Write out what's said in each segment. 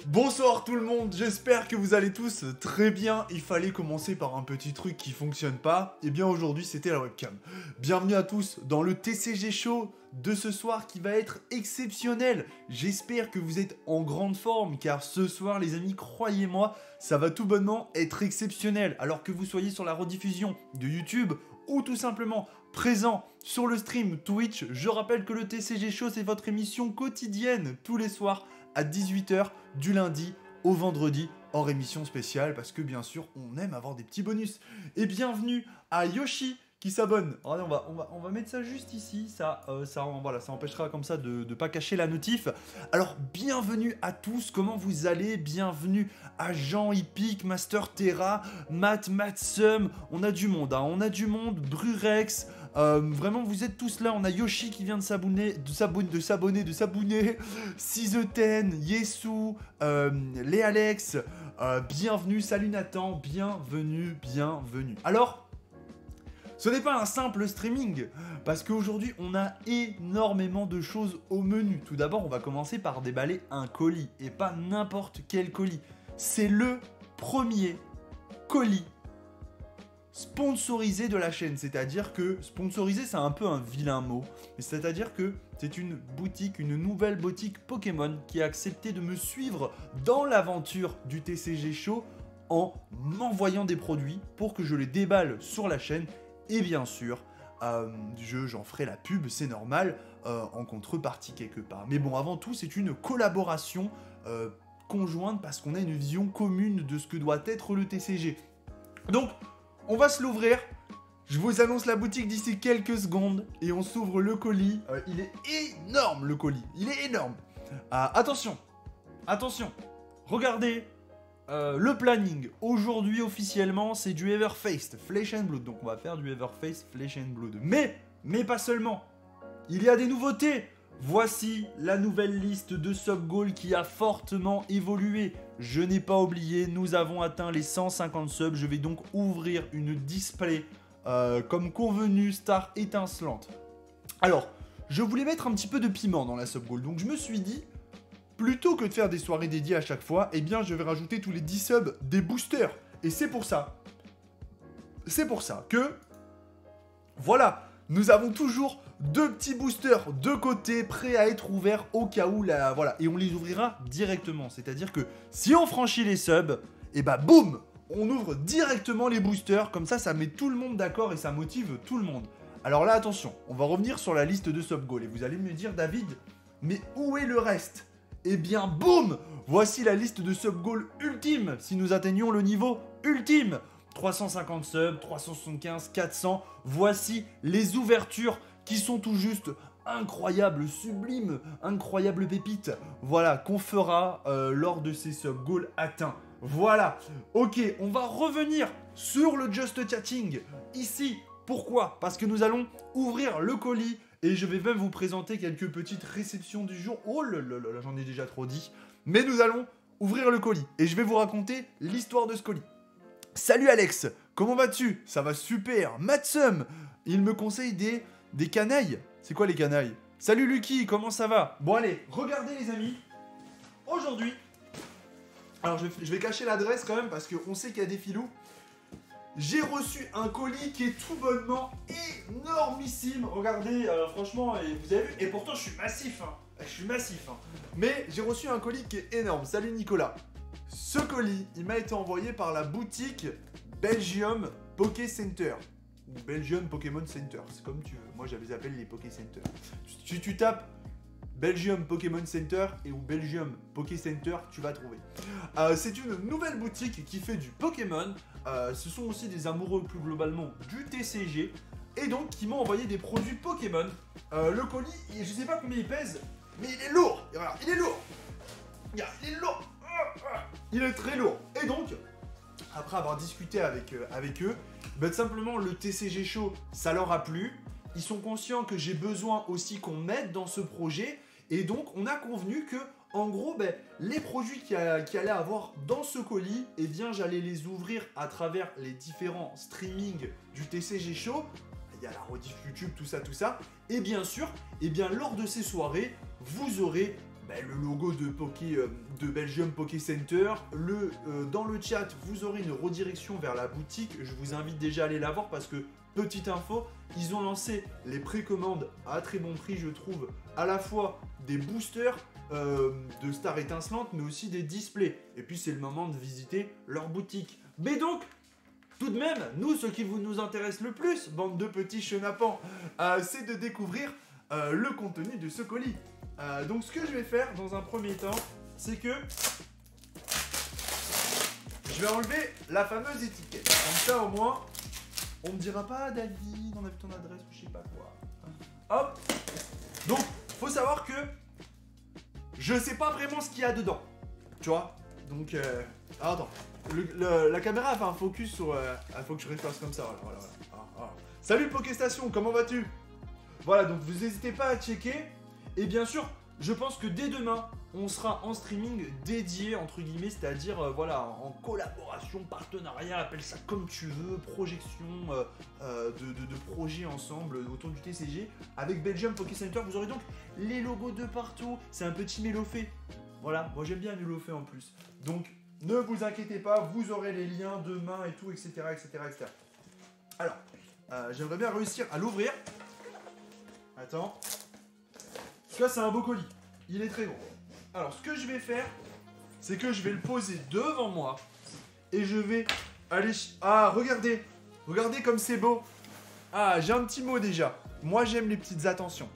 Bonsoir tout le monde, j'espère que vous allez tous très bien. Il fallait commencer par un petit truc qui fonctionne pas. Et bien aujourd'hui c'était la webcam. Bienvenue à tous dans le TCG Show de ce soir qui va être exceptionnel. J'espère que vous êtes en grande forme car ce soir les amis, croyez-moi, ça va tout bonnement être exceptionnel. Alors que vous soyez sur la rediffusion de YouTube ou tout simplement présent sur le stream Twitch, je rappelle que le TCG Show c'est votre émission quotidienne tous les soirs à 18 h du lundi au vendredi, hors émission spéciale, parce que bien sûr, on aime avoir des petits bonus. Et bienvenue à Yoshi qui s'abonne. Regardez, on va mettre ça juste ici, ça empêchera comme ça de ne pas cacher la notif. Alors, bienvenue à tous, comment vous allez? Bienvenue à Jean, Hippic, Master Terra, Matsum, on a du monde, Brurex. Vraiment vous êtes tous là, on a Yoshi qui vient de s'abonner, Sizeten, Yesu, les Alex, bienvenue, salut Nathan, bienvenue. Alors, ce n'est pas un simple streaming, parce qu'aujourd'hui on a énormément de choses au menu. Tout d'abord on va commencer par déballer un colis, et pas n'importe quel colis. C'est le premier colis sponsorisé de la chaîne, c'est-à-dire que sponsorisé c'est un peu un vilain mot, c'est-à-dire que c'est une boutique, une nouvelle boutique Pokémon qui a accepté de me suivre dans l'aventure du TCG Show en m'envoyant des produits pour que je les déballe sur la chaîne et bien sûr j'en ferai la pub, c'est normal, en contrepartie quelque part. Mais bon, avant tout c'est une collaboration conjointe parce qu'on a une vision commune de ce que doit être le TCG. Donc on va se l'ouvrir, je vous annonce la boutique d'ici quelques secondes et on s'ouvre le colis. Il est énorme le colis, il est énorme. Attention, regardez le planning. Aujourd'hui officiellement c'est du Everfest Flesh and Blood, donc on va faire du Everfest Flesh and Blood. Mais pas seulement, il y a des nouveautés. Voici la nouvelle liste de sub-goals qui a fortement évolué. Je n'ai pas oublié, nous avons atteint les 150 subs. Je vais donc ouvrir une display comme convenu, star étincelante. Alors, je voulais mettre un petit peu de piment dans la sub-goal. Donc je me suis dit, plutôt que de faire des soirées dédiées à chaque fois, eh bien je vais rajouter tous les 10 subs des boosters. Et c'est pour ça que, voilà, nous avons toujours 2 petits boosters de côté, prêts à être ouverts au cas où, voilà. Et on les ouvrira directement. C'est-à-dire que si on franchit les subs, et bah boum, on ouvre directement les boosters. Comme ça met tout le monde d'accord et ça motive tout le monde. Alors là, attention, on va revenir sur la liste de sub goals. Et vous allez me dire, David, mais où est le reste? Eh bien, boum, voici la liste de sub goals ultime. Si nous atteignons le niveau ultime. 350 subs, 375, 400. Voici les ouvertures qui sont tout juste incroyables, sublimes, incroyables pépites. Voilà, qu'on fera lors de ces sub-goals atteints. Voilà, ok, on va revenir sur le Just Chatting ici. Pourquoi? Parce que nous allons ouvrir le colis et je vais même vous présenter quelques petites réceptions du jour. Oh là là là, j'en ai déjà trop dit. Mais nous allons ouvrir le colis et je vais vous raconter l'histoire de ce colis. Salut Alex, comment vas-tu? Ça va super. Matsum, il me conseille des canailles. C'est quoi les canailles? Salut Lucky, comment ça va? Bon allez, regardez les amis. Aujourd'hui, alors je vais cacher l'adresse quand même parce qu'on sait qu'il y a des filous. J'ai reçu un colis qui est tout bonnement énormissime. Regardez, franchement, vous avez vu? Et pourtant je suis massif, hein. Je suis massif, hein. Mais j'ai reçu un colis qui est énorme. Salut Nicolas. Ce colis, il m'a été envoyé par la boutique Belgium Poké Center. Ou Belgium Pokémon Center, c'est comme tu veux. Moi, j'avais appelé les Poké Center. Si tu tapes Belgium Pokémon Center ou Belgium Poké Center, tu vas trouver. C'est une nouvelle boutique qui fait du Pokémon. Ce sont aussi des amoureux plus globalement du TCG. Et donc, qui m'ont envoyé des produits Pokémon. Le colis, je sais pas combien il pèse, mais il est lourd. Voilà, il est lourd. Regarde, il est lourd. Il est très lourd. Et donc, après avoir discuté avec eux, bah, simplement le TCG Show, ça leur a plu. Ils sont conscients que j'ai besoin aussi qu'on m'aide dans ce projet. Et donc, on a convenu que, en gros, bah, les produits qu'il allait avoir dans ce colis, eh bien, j'allais les ouvrir à travers les différents streamings du TCG Show. Il y a la rediff YouTube, tout ça. Et bien sûr, eh bien, lors de ces soirées, vous aurez le logo de Belgium Poké Center. Dans le chat, vous aurez une redirection vers la boutique. Je vous invite déjà à aller la voir parce que, petite info, ils ont lancé les précommandes à très bon prix, je trouve, à la fois des boosters de Star Étincelante, mais aussi des displays. Et puis, c'est le moment de visiter leur boutique. Mais donc, tout de même, nous, ce qui nous intéresse le plus, bande de petits chenapans, c'est de découvrir le contenu de ce colis. Donc ce que je vais faire dans un premier temps, c'est que je vais enlever la fameuse étiquette. Comme ça au moins, on me dira pas David, on a vu ton adresse ou je sais pas quoi. Hop. Donc, faut savoir que je sais pas vraiment ce qu'il y a dedans. Tu vois. Donc, attends. La caméra a fait un focus sur... il faut que je refasse comme ça. Voilà. Salut Pokéstation, comment vas-tu? Voilà, donc vous n'hésitez pas à checker. Et bien sûr, je pense que dès demain, on sera en streaming dédié, entre guillemets, c'est-à-dire, voilà, en collaboration, partenariat, appelle ça comme tu veux, projection de projets ensemble autour du TCG. Avec Belgium Poké Center, vous aurez donc les logos de partout. C'est un petit mélofé. Voilà, moi j'aime bien le mélofé en plus. Donc, ne vous inquiétez pas, vous aurez les liens demain et tout, etc. Alors, j'aimerais bien réussir à l'ouvrir. Attends. Ça, c'est un beau colis. Il est très gros. Alors, ce que je vais faire, c'est que je vais le poser devant moi. Et je vais aller... Ah, regardez. Regardez comme c'est beau. Ah, j'ai un petit mot déjà. Moi, j'aime les petites attentions.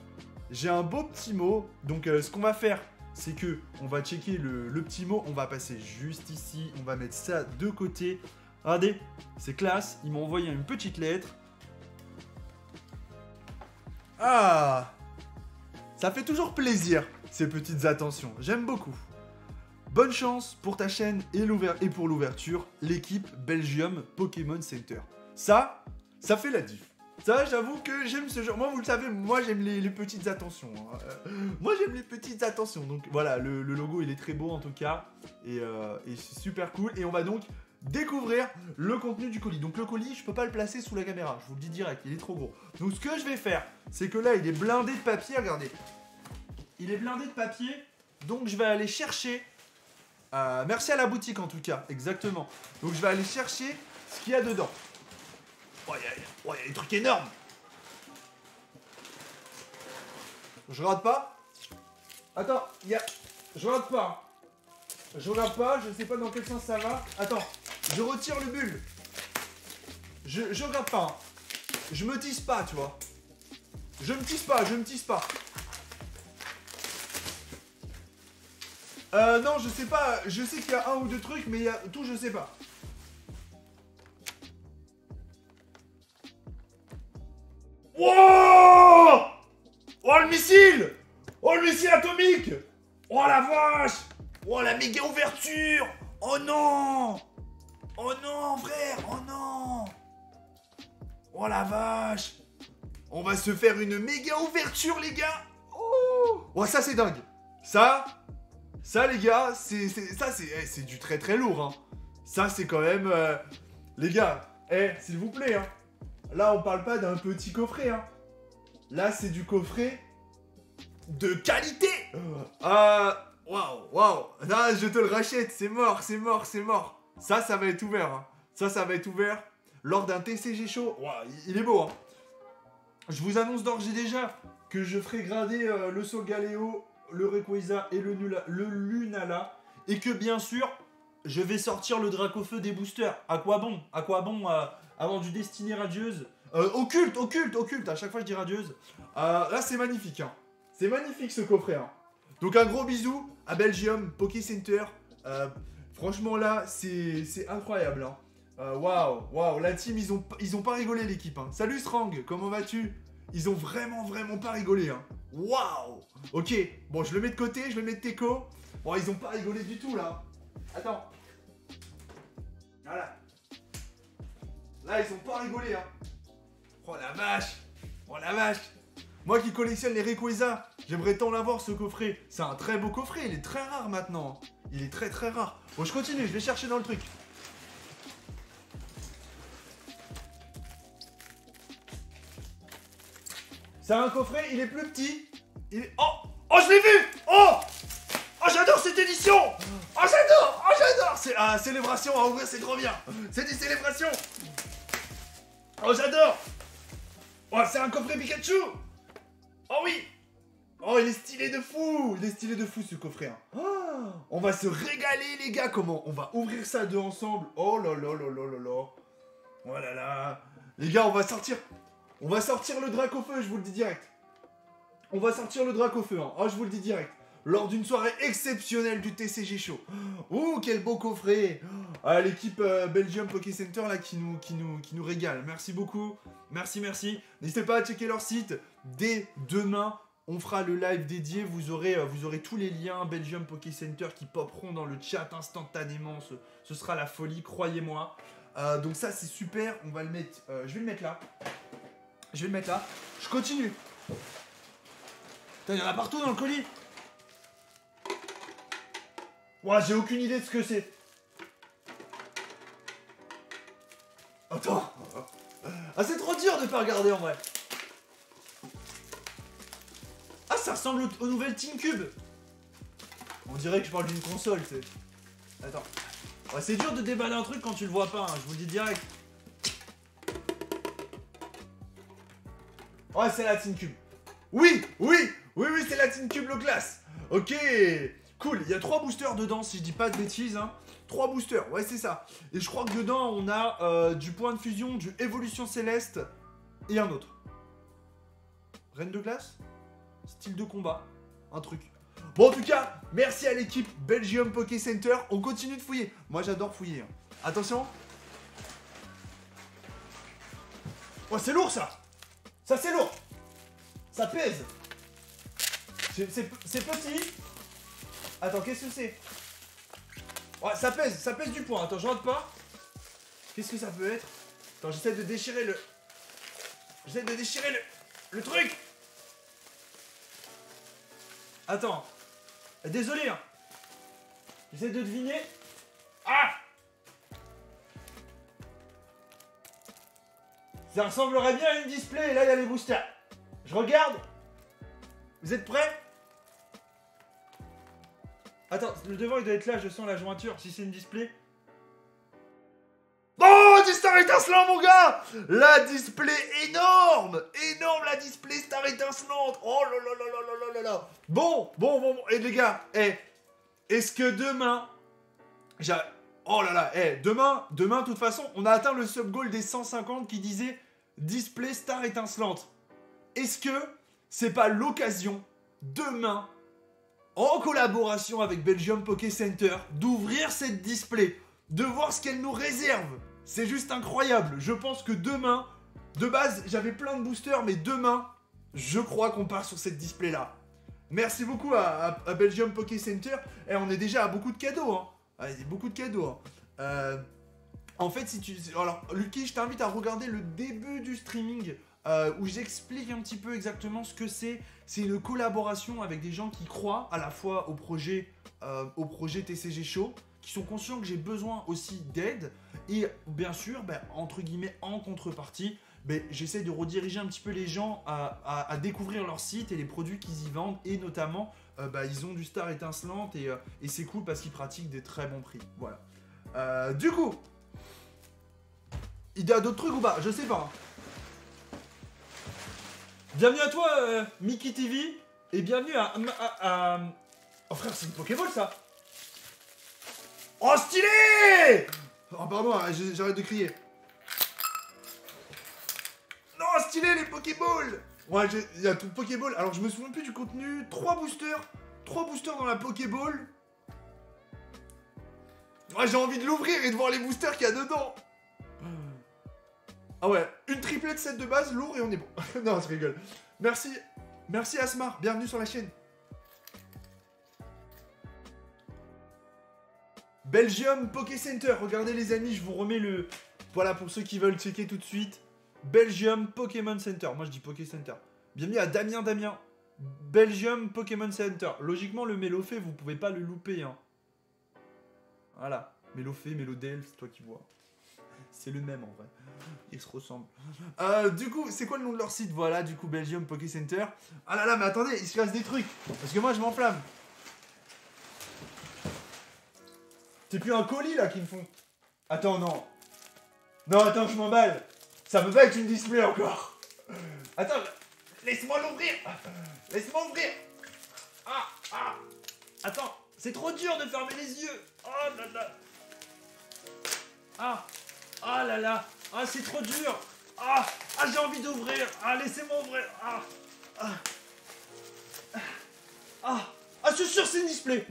J'ai un beau petit mot. Donc, ce qu'on va faire, c'est que on va checker le petit mot. On va passer juste ici. On va mettre ça de côté. Regardez, c'est classe. Ils m'ont envoyé une petite lettre. Ah, ça fait toujours plaisir, ces petites attentions. J'aime beaucoup. Bonne chance pour ta chaîne et pour l'ouverture, l'équipe Belgium Pokémon Center. Ça fait la diff. Ça, j'avoue que j'aime ce genre. Moi, vous le savez, moi, j'aime les petites attentions. Moi, j'aime les petites attentions. Donc, voilà, le logo, il est très beau, en tout cas. Et c'est super cool. Et on va donc découvrir le contenu du colis. Donc, le colis, je peux pas le placer sous la caméra. Je vous le dis direct, il est trop gros. Donc, ce que je vais faire, c'est que là, il est blindé de papier. Regardez. Il est blindé de papier. Donc, je vais aller chercher... merci à la boutique, en tout cas. Exactement. Donc, je vais aller chercher ce qu'il y a dedans. Oh, il y a des trucs énormes. Je regarde pas. Attends, je regarde pas. Je regarde pas, je sais pas dans quel sens ça va. Attends, je retire le bulle. Je regarde pas. Hein. Je me tisse pas, tu vois. Je me tisse pas. Non, je sais pas. Je sais qu'il y a un ou deux trucs, mais il y a tout, je sais pas. Oh! Oh le missile! Oh le missile atomique! Oh la vache! Oh la méga ouverture! Oh non! Oh non frère! Oh non! Oh la vache! On va se faire une méga ouverture les gars! Oh ça c'est dingue! Ça les gars, c'est du très très lourd hein! Ça c'est quand même... les gars, s'il vous plaît hein! Là, on parle pas d'un petit coffret, hein. Là, c'est du coffret de qualité. Waouh. Non, je te le rachète. C'est mort. Ça va être ouvert. Hein. Ça va être ouvert lors d'un TCG show. Waouh, il est beau, hein. Je vous annonce d'ores et déjà que je ferai grader le Solgaleo, le Rayquaza et le Lunala. Et que, bien sûr, je vais sortir le Dracofeu des boosters. À quoi bon avoir du Destinée radieuse. Occulte. À chaque fois, je dis radieuse. Là, c'est magnifique. Hein. C'est magnifique, ce coffret. Hein. Donc, un gros bisou à Belgium Poké Center. Franchement, là, c'est incroyable. Hein. Waouh. La team, ils ont pas rigolé, l'équipe. Hein. Salut, Strang. Comment vas-tu? Ils ont vraiment pas rigolé. Hein. Waouh. Ok. Bon, je le mets de côté. Je le mets de teco. Bon, ils ont pas rigolé du tout, là. Attends. Voilà. Là, ils ont pas rigolé, hein. Oh la vache. Moi qui collectionne les Rayquaza, j'aimerais tant l'avoir, ce coffret. C'est un très beau coffret, il est très rare maintenant. Il est très rare. Bon, je continue, je vais chercher dans le truc. C'est un coffret, il est plus petit. Oh, je l'ai vu. Oh, Oh, j'adore cette édition. Oh, j'adore. Oh, j'adore. C'est la célébration à ouvrir, c'est trop bien. C'est des célébrations. Oh, j'adore. Oh, c'est un coffret Pikachu. Oh oui. Oh, il est stylé de fou. Il est stylé de fou, ce coffret. Hein. Oh, on va se régaler, les gars. Comment on va ouvrir ça deux ensemble? Oh là là là là là là. Oh là là. Les gars, on va sortir le drac au feu, je vous le dis direct. On va sortir le drac au feu, hein. Oh, je vous le dis direct. Lors d'une soirée exceptionnelle du TCG Show. Ouh, quel beau coffret. Ah, l'équipe Belgium Poké Center là qui nous régale. Merci beaucoup. Merci. N'hésitez pas à checker leur site. Dès demain, on fera le live dédié. Vous aurez tous les liens Belgium Poké Center qui popperont dans le chat instantanément. Ce sera la folie, croyez-moi. Donc ça, c'est super. On va le mettre... je vais le mettre là. Je continue. Putain, il y en a partout dans le colis. Ouah, j'ai aucune idée de ce que c'est. Attends. Ah, c'est trop dur de pas regarder en vrai. Ah, ça ressemble aux nouvelles Team Cube. On dirait que je parle d'une console, tu sais. Attends. Ouais, c'est dur de déballer un truc quand tu le vois pas, hein, je vous le dis direct. Ouais, c'est la Team Cube. Oui, c'est la Team Cube, le classe. Ok, cool. Il y a 3 boosters dedans, si je dis pas de bêtises. Hein. 3 boosters, ouais, c'est ça. Et je crois que dedans, on a du point de fusion, du évolution céleste et un autre. Reine de glace? Style de combat. Un truc. Bon, en tout cas, merci à l'équipe Belgium Poké Center. On continue de fouiller. Moi, j'adore fouiller. Hein. Attention. Oh, c'est lourd, ça. Ça, c'est lourd. Ça pèse. C'est petit. Attends, qu'est-ce que c'est? Ouais, ça pèse du poids. Attends, je rentre pas. Qu'est-ce que ça peut être? Attends, j'essaie de déchirer le... le truc. Attends. Désolé, hein. J'essaie de deviner. Ah! Ça ressemblerait bien à une display, et là, il y a les boosters. Je regarde. Vous êtes prêts? Attends, le devant, il doit être là, je sens la jointure, si c'est une display. Oh, du Star étincelant, mon gars! La display énorme! Énorme, la display Star étincelante! Oh là là là là là là là! Bon. Et les gars, est-ce que demain... Oh là là, demain, de toute façon, on a atteint le sub-goal des 150 qui disait display Star étincelante. Est-ce que c'est pas l'occasion, demain, en collaboration avec Belgium Poké Center, d'ouvrir cette display, de voir ce qu'elle nous réserve? C'est juste incroyable. Je pense que demain, de base, j'avais plein de boosters, mais demain, je crois qu'on part sur cette display-là. Merci beaucoup à Belgium Poké Center. Et on est déjà à beaucoup de cadeaux, hein. Allez, beaucoup de cadeaux. Hein. En fait, si tu... Alors, Lucky, je t'invite à regarder le début du streaming où j'explique un petit peu exactement ce que c'est. C'est une collaboration avec des gens qui croient à la fois au projet TCG Show, qui sont conscients que j'ai besoin aussi d'aide. Et bien sûr, entre guillemets, en contrepartie, j'essaie de rediriger un petit peu les gens à découvrir leur site et les produits qu'ils y vendent. Et notamment, ils ont du Star étincelante et c'est cool parce qu'ils pratiquent des très bons prix. Voilà. Du coup, il y a d'autres trucs ou pas? Je sais pas. Bienvenue à toi, Mickey TV. Et bienvenue à... Oh frère, c'est une Pokéball ça. Oh stylé! Oh pardon, j'arrête de crier. Non, stylé les Pokéballs. Ouais, il y a tout Pokéball. Alors je me souviens plus du contenu. 3 boosters. 3 boosters dans la Pokéball. Ouais, j'ai envie de l'ouvrir et de voir les boosters qu'il y a dedans. Ah ouais, une triplette set de base, lourd et on est bon. Non, je rigole. Merci Asmar, bienvenue sur la chaîne. Belgium Poké Center, regardez les amis, je vous remets le... Voilà, pour ceux qui veulent checker tout de suite. Belgium Pokémon Center, moi je dis Poké Center. Bienvenue à Damien. Belgium Pokémon Center. Logiquement, le Mélofée, vous pouvez pas le louper. Hein. Voilà, Mélofée, Mélodel, c'est toi qui vois. C'est le même en vrai. Ils se ressemblent. Du coup, c'est quoi le nom de leur site? Voilà, du coup, Belgium Poké Center. Ah là là, mais attendez, il se passe des trucs. Parce que moi, je m'enflamme. C'était plus un colis là qu'ils me font. Attends, non. Non, attends, je m'emballe. Ça peut pas être une display encore. Attends, laisse-moi l'ouvrir. Laisse-moi ouvrir. Ah. Attends, c'est trop dur de fermer les yeux. Oh là là. Ah là là. Ah, c'est trop dur. Ah, j'ai envie d'ouvrir. Ah, laissez-moi ouvrir. C'est sûr, c'est une display.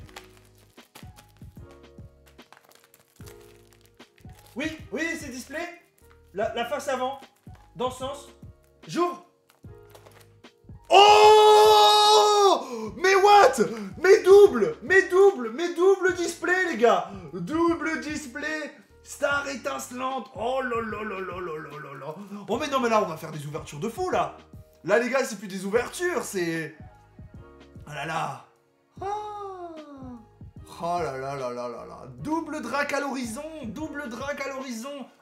Oui, c'est display. La face avant. Dans ce sens. J'ouvre. Oh! Mais what? Mais double display, les gars. Double display. Star étincelante. Oh là là là là là là là. Oh mais non, mais là, on va faire des ouvertures de fou, là. Là, les gars, c'est plus des ouvertures, c'est... Oh là là. Oh là là là là là là. Double drac à l'horizon.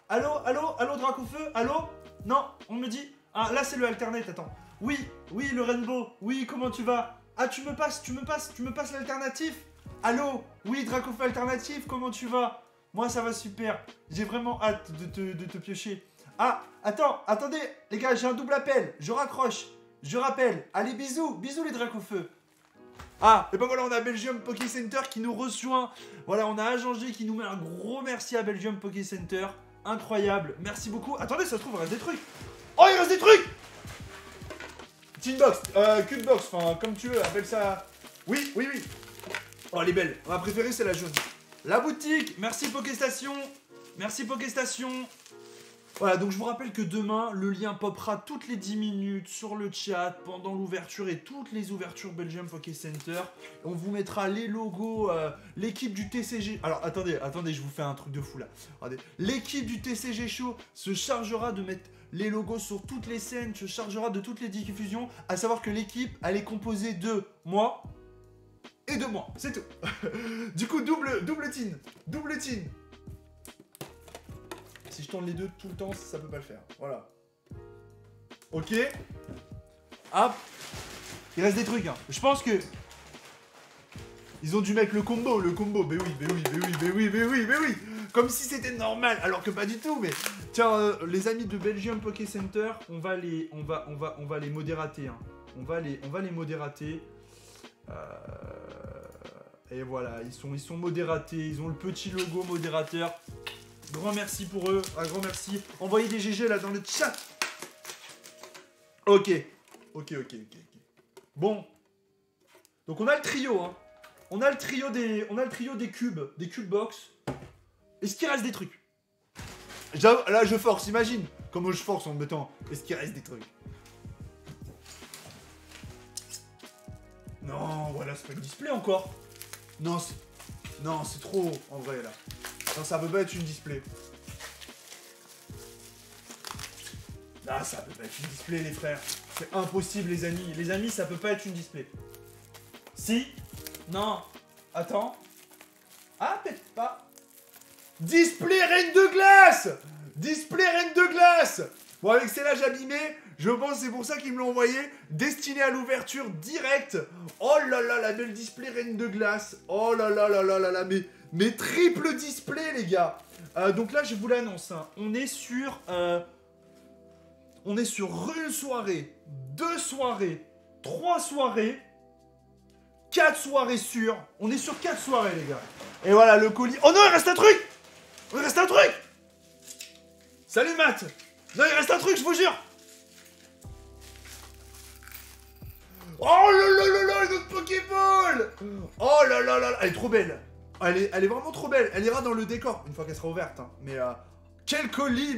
Allô, drac au feu. Allô? Non, on me dit... Ah, là, c'est le alternate, attends. Oui, le rainbow. Oui, comment tu vas? Ah, tu me passes l'alternatif? Allô? Oui, drac au feu alternatif, comment tu vas? Moi, ça va super. J'ai vraiment hâte de te piocher. Ah, attendez, les gars, j'ai un double appel. Je raccroche. Je rappelle. Allez, bisous les dracs au feu. Ah, et ben voilà, on a Belgium Poké Center qui nous rejoint. Voilà, on a Agent G qui nous met un gros merci à Belgium Poké Center. Incroyable, merci beaucoup. Attendez, ça se trouve, il reste des trucs. Oh, il reste des trucs. Tinbox, cutebox, enfin, comme tu veux, appelle ça. Oui. Oh, elle est belle. Ma préférée, c'est la jaune. La boutique, merci Pokéstation. Voilà, donc je vous rappelle que demain, le lien popera toutes les 10 minutes sur le chat pendant l'ouverture et toutes les ouvertures Belgium Poké Center. On vous mettra les logos, l'équipe du TCG... Alors, attendez, je vous fais un truc de fou là. L'équipe du TCG Show se chargera de mettre les logos sur toutes les scènes, se chargera de toutes les diffusions, à savoir que l'équipe, elle est composée de moi et de moi, c'est tout. Du coup, double team. Si je tourne les deux tout le temps, ça peut pas le faire. Voilà. Ok. Hop. Il reste des trucs, hein. Je pense que... Ils ont dû mettre le combo. Mais oui. Comme si c'était normal, alors que pas du tout, mais... Tiens, les amis de Belgium Poké Center, on va les modérater, hein. On va les modérater. Et voilà, ils sont modératés. Ils ont le petit logo modérateur. Grand merci pour eux, un grand merci. Envoyez des GG là dans le chat. Ok. Bon. Donc on a le trio, hein. On a le trio des cubes, des cube box. Est-ce qu'il reste des trucs? Là je force, imagine comment je force en me mettant. Est-ce qu'il reste des trucs? Non, voilà, c'est pas une display encore. Non, c'est trop en vrai là. Non, ça peut pas être une display. Ah, ça peut pas être une display, les frères. C'est impossible, les amis. Les amis, ça peut pas être une display. Si. Non. Attends. Ah, peut-être pas. Display reine de glace. Bon, avec celle-là, j'ai abîmé. Je pense que c'est pour ça qu'ils me l'ont envoyé. Destiné à l'ouverture directe. Oh là là, la belle display reine de glace. Oh là là là là là là. Mais triple display, les gars. Donc là, je vous l'annonce. Hein. On est sur une soirée, 2 soirées, 3 soirées, 4 soirées sûres. On est sur 4 soirées, les gars. Et voilà, le colis. Oh non, il reste un truc. Salut, Matt. Non, il reste un truc, je vous jure. Oh là là là là, notre Pokéball. Oh là là là, elle est trop belle. Elle est vraiment trop belle. Elle ira dans le décor une fois qu'elle sera ouverte. Hein. Mais quel colis.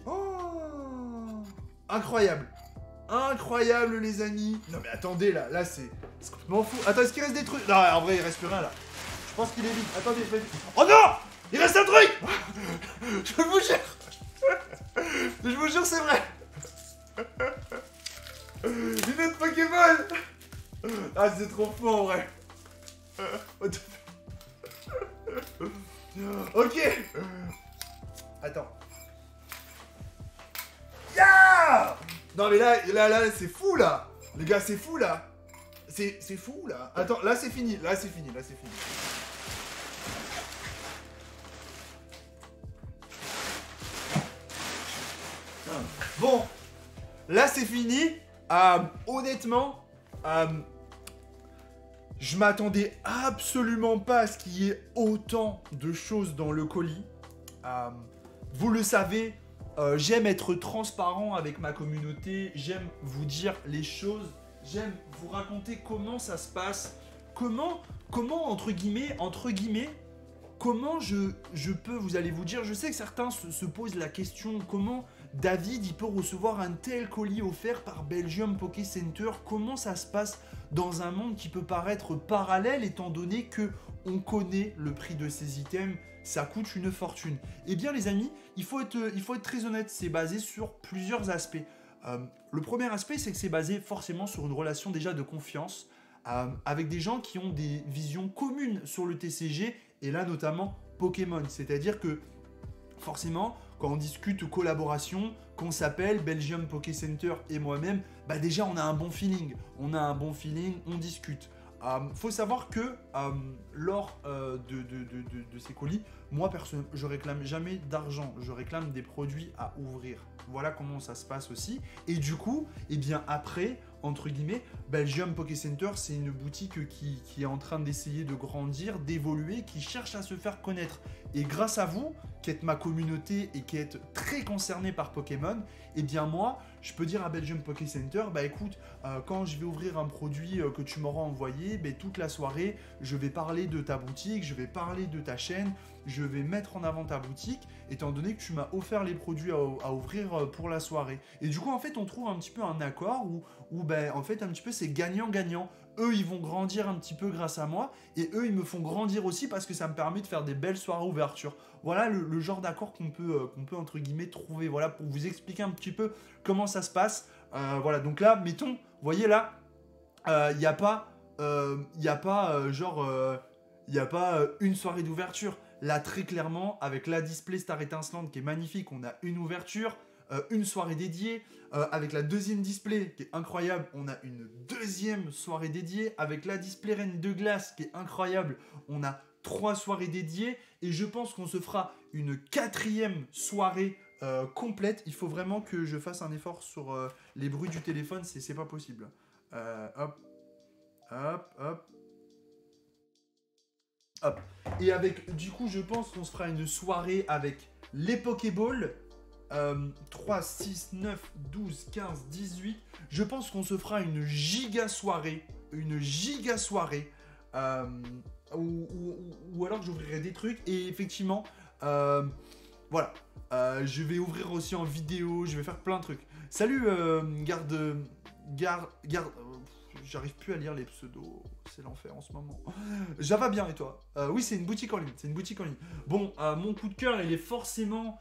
Oh, incroyable, les amis. Non mais attendez, là c'est complètement fou. Attends, est-ce qu'il reste des trucs? Non, en vrai, il reste plus rien là. Je pense qu'il est vide. Attendez, oh non, il reste un truc. Je vous jure, c'est vrai. Une autre Pokéball. Ah, c'est trop fou en vrai. Ok. Attends. Yeah. Non mais là c'est fou là. Les gars, c'est fou là. C'est fou là. Attends, là c'est fini. Bon, là c'est fini. Honnêtement, je m'attendais absolument pas à ce qu'il y ait autant de choses dans le colis. Vous le savez, j'aime être transparent avec ma communauté, j'aime vous dire les choses, j'aime vous raconter comment ça se passe, comment entre guillemets, comment je peux, vous allez vous dire, je sais que certains se posent la question, comment David il peut recevoir un tel colis offert par Belgium Poké Center, comment ça se passe dans un monde qui peut paraître parallèle étant donné que on connaît le prix de ces items, ça coûte une fortune. Eh bien les amis, il faut être très honnête, c'est basé sur plusieurs aspects. Le premier aspect, c'est que c'est basé forcément sur une relation déjà de confiance, avec des gens qui ont des visions communes sur le TCG, et là notamment Pokémon. C'est-à-dire que forcément, quand on discute collaboration, qu'on s'appelle Belgium Poké Center et moi-même, bah déjà on a un bon feeling. On discute. Faut savoir que lors de ces colis, moi personnellement, je réclame jamais d'argent, je réclame des produits à ouvrir. Voilà comment ça se passe aussi. Et du coup, eh bien après, entre guillemets, Belgium Poké Center, c'est une boutique qui est en train d'essayer de grandir, d'évoluer, qui cherche à se faire connaître. Et grâce à vous, qui êtes ma communauté et qui êtes très concerné par Pokémon, eh bien moi, je peux dire à Belgium Poké Center, bah écoute, quand je vais ouvrir un produit que tu m'auras envoyé, bah, toute la soirée, je vais parler de ta boutique, je vais parler de ta chaîne, je vais mettre en avant ta boutique, étant donné que tu m'as offert les produits à ouvrir pour la soirée. Et du coup, en fait, on trouve un petit peu un accord où ben, en fait, un petit peu, c'est gagnant-gagnant. Eux, ils vont grandir un petit peu grâce à moi, et eux, ils me font grandir aussi parce que ça me permet de faire des belles soirées ouverture. Voilà le genre d'accord qu'on peut, entre guillemets, trouver. Voilà, pour vous expliquer un petit peu comment ça se passe. Voilà, donc là, mettons, vous voyez là, il n'y a pas, une soirée d'ouverture. Là, très clairement, avec la display Star Étincelante qui est magnifique, on a une ouverture, une soirée dédiée. Avec la deuxième display qui est incroyable, on a une deuxième soirée dédiée. Avec la display Reine de Glace qui est incroyable, on a 3 soirées dédiées. Et je pense qu'on se fera une 4e soirée complète. Il faut vraiment que je fasse un effort sur les bruits du téléphone, c'est pas possible. Hop. Et avec, du coup, je pense qu'on se fera une soirée avec les Pokéballs. 3, 6, 9, 12, 15, 18. Je pense qu'on se fera une giga soirée. Ou alors j'ouvrirai des trucs. Et effectivement, voilà. Je vais ouvrir aussi en vidéo. Je vais faire plein de trucs. Salut, garde. J'arrive plus à lire les pseudos. C'est l'enfer en ce moment. Java bien et toi? Oui, c'est une boutique en ligne. Bon, mon coup de cœur, il est forcément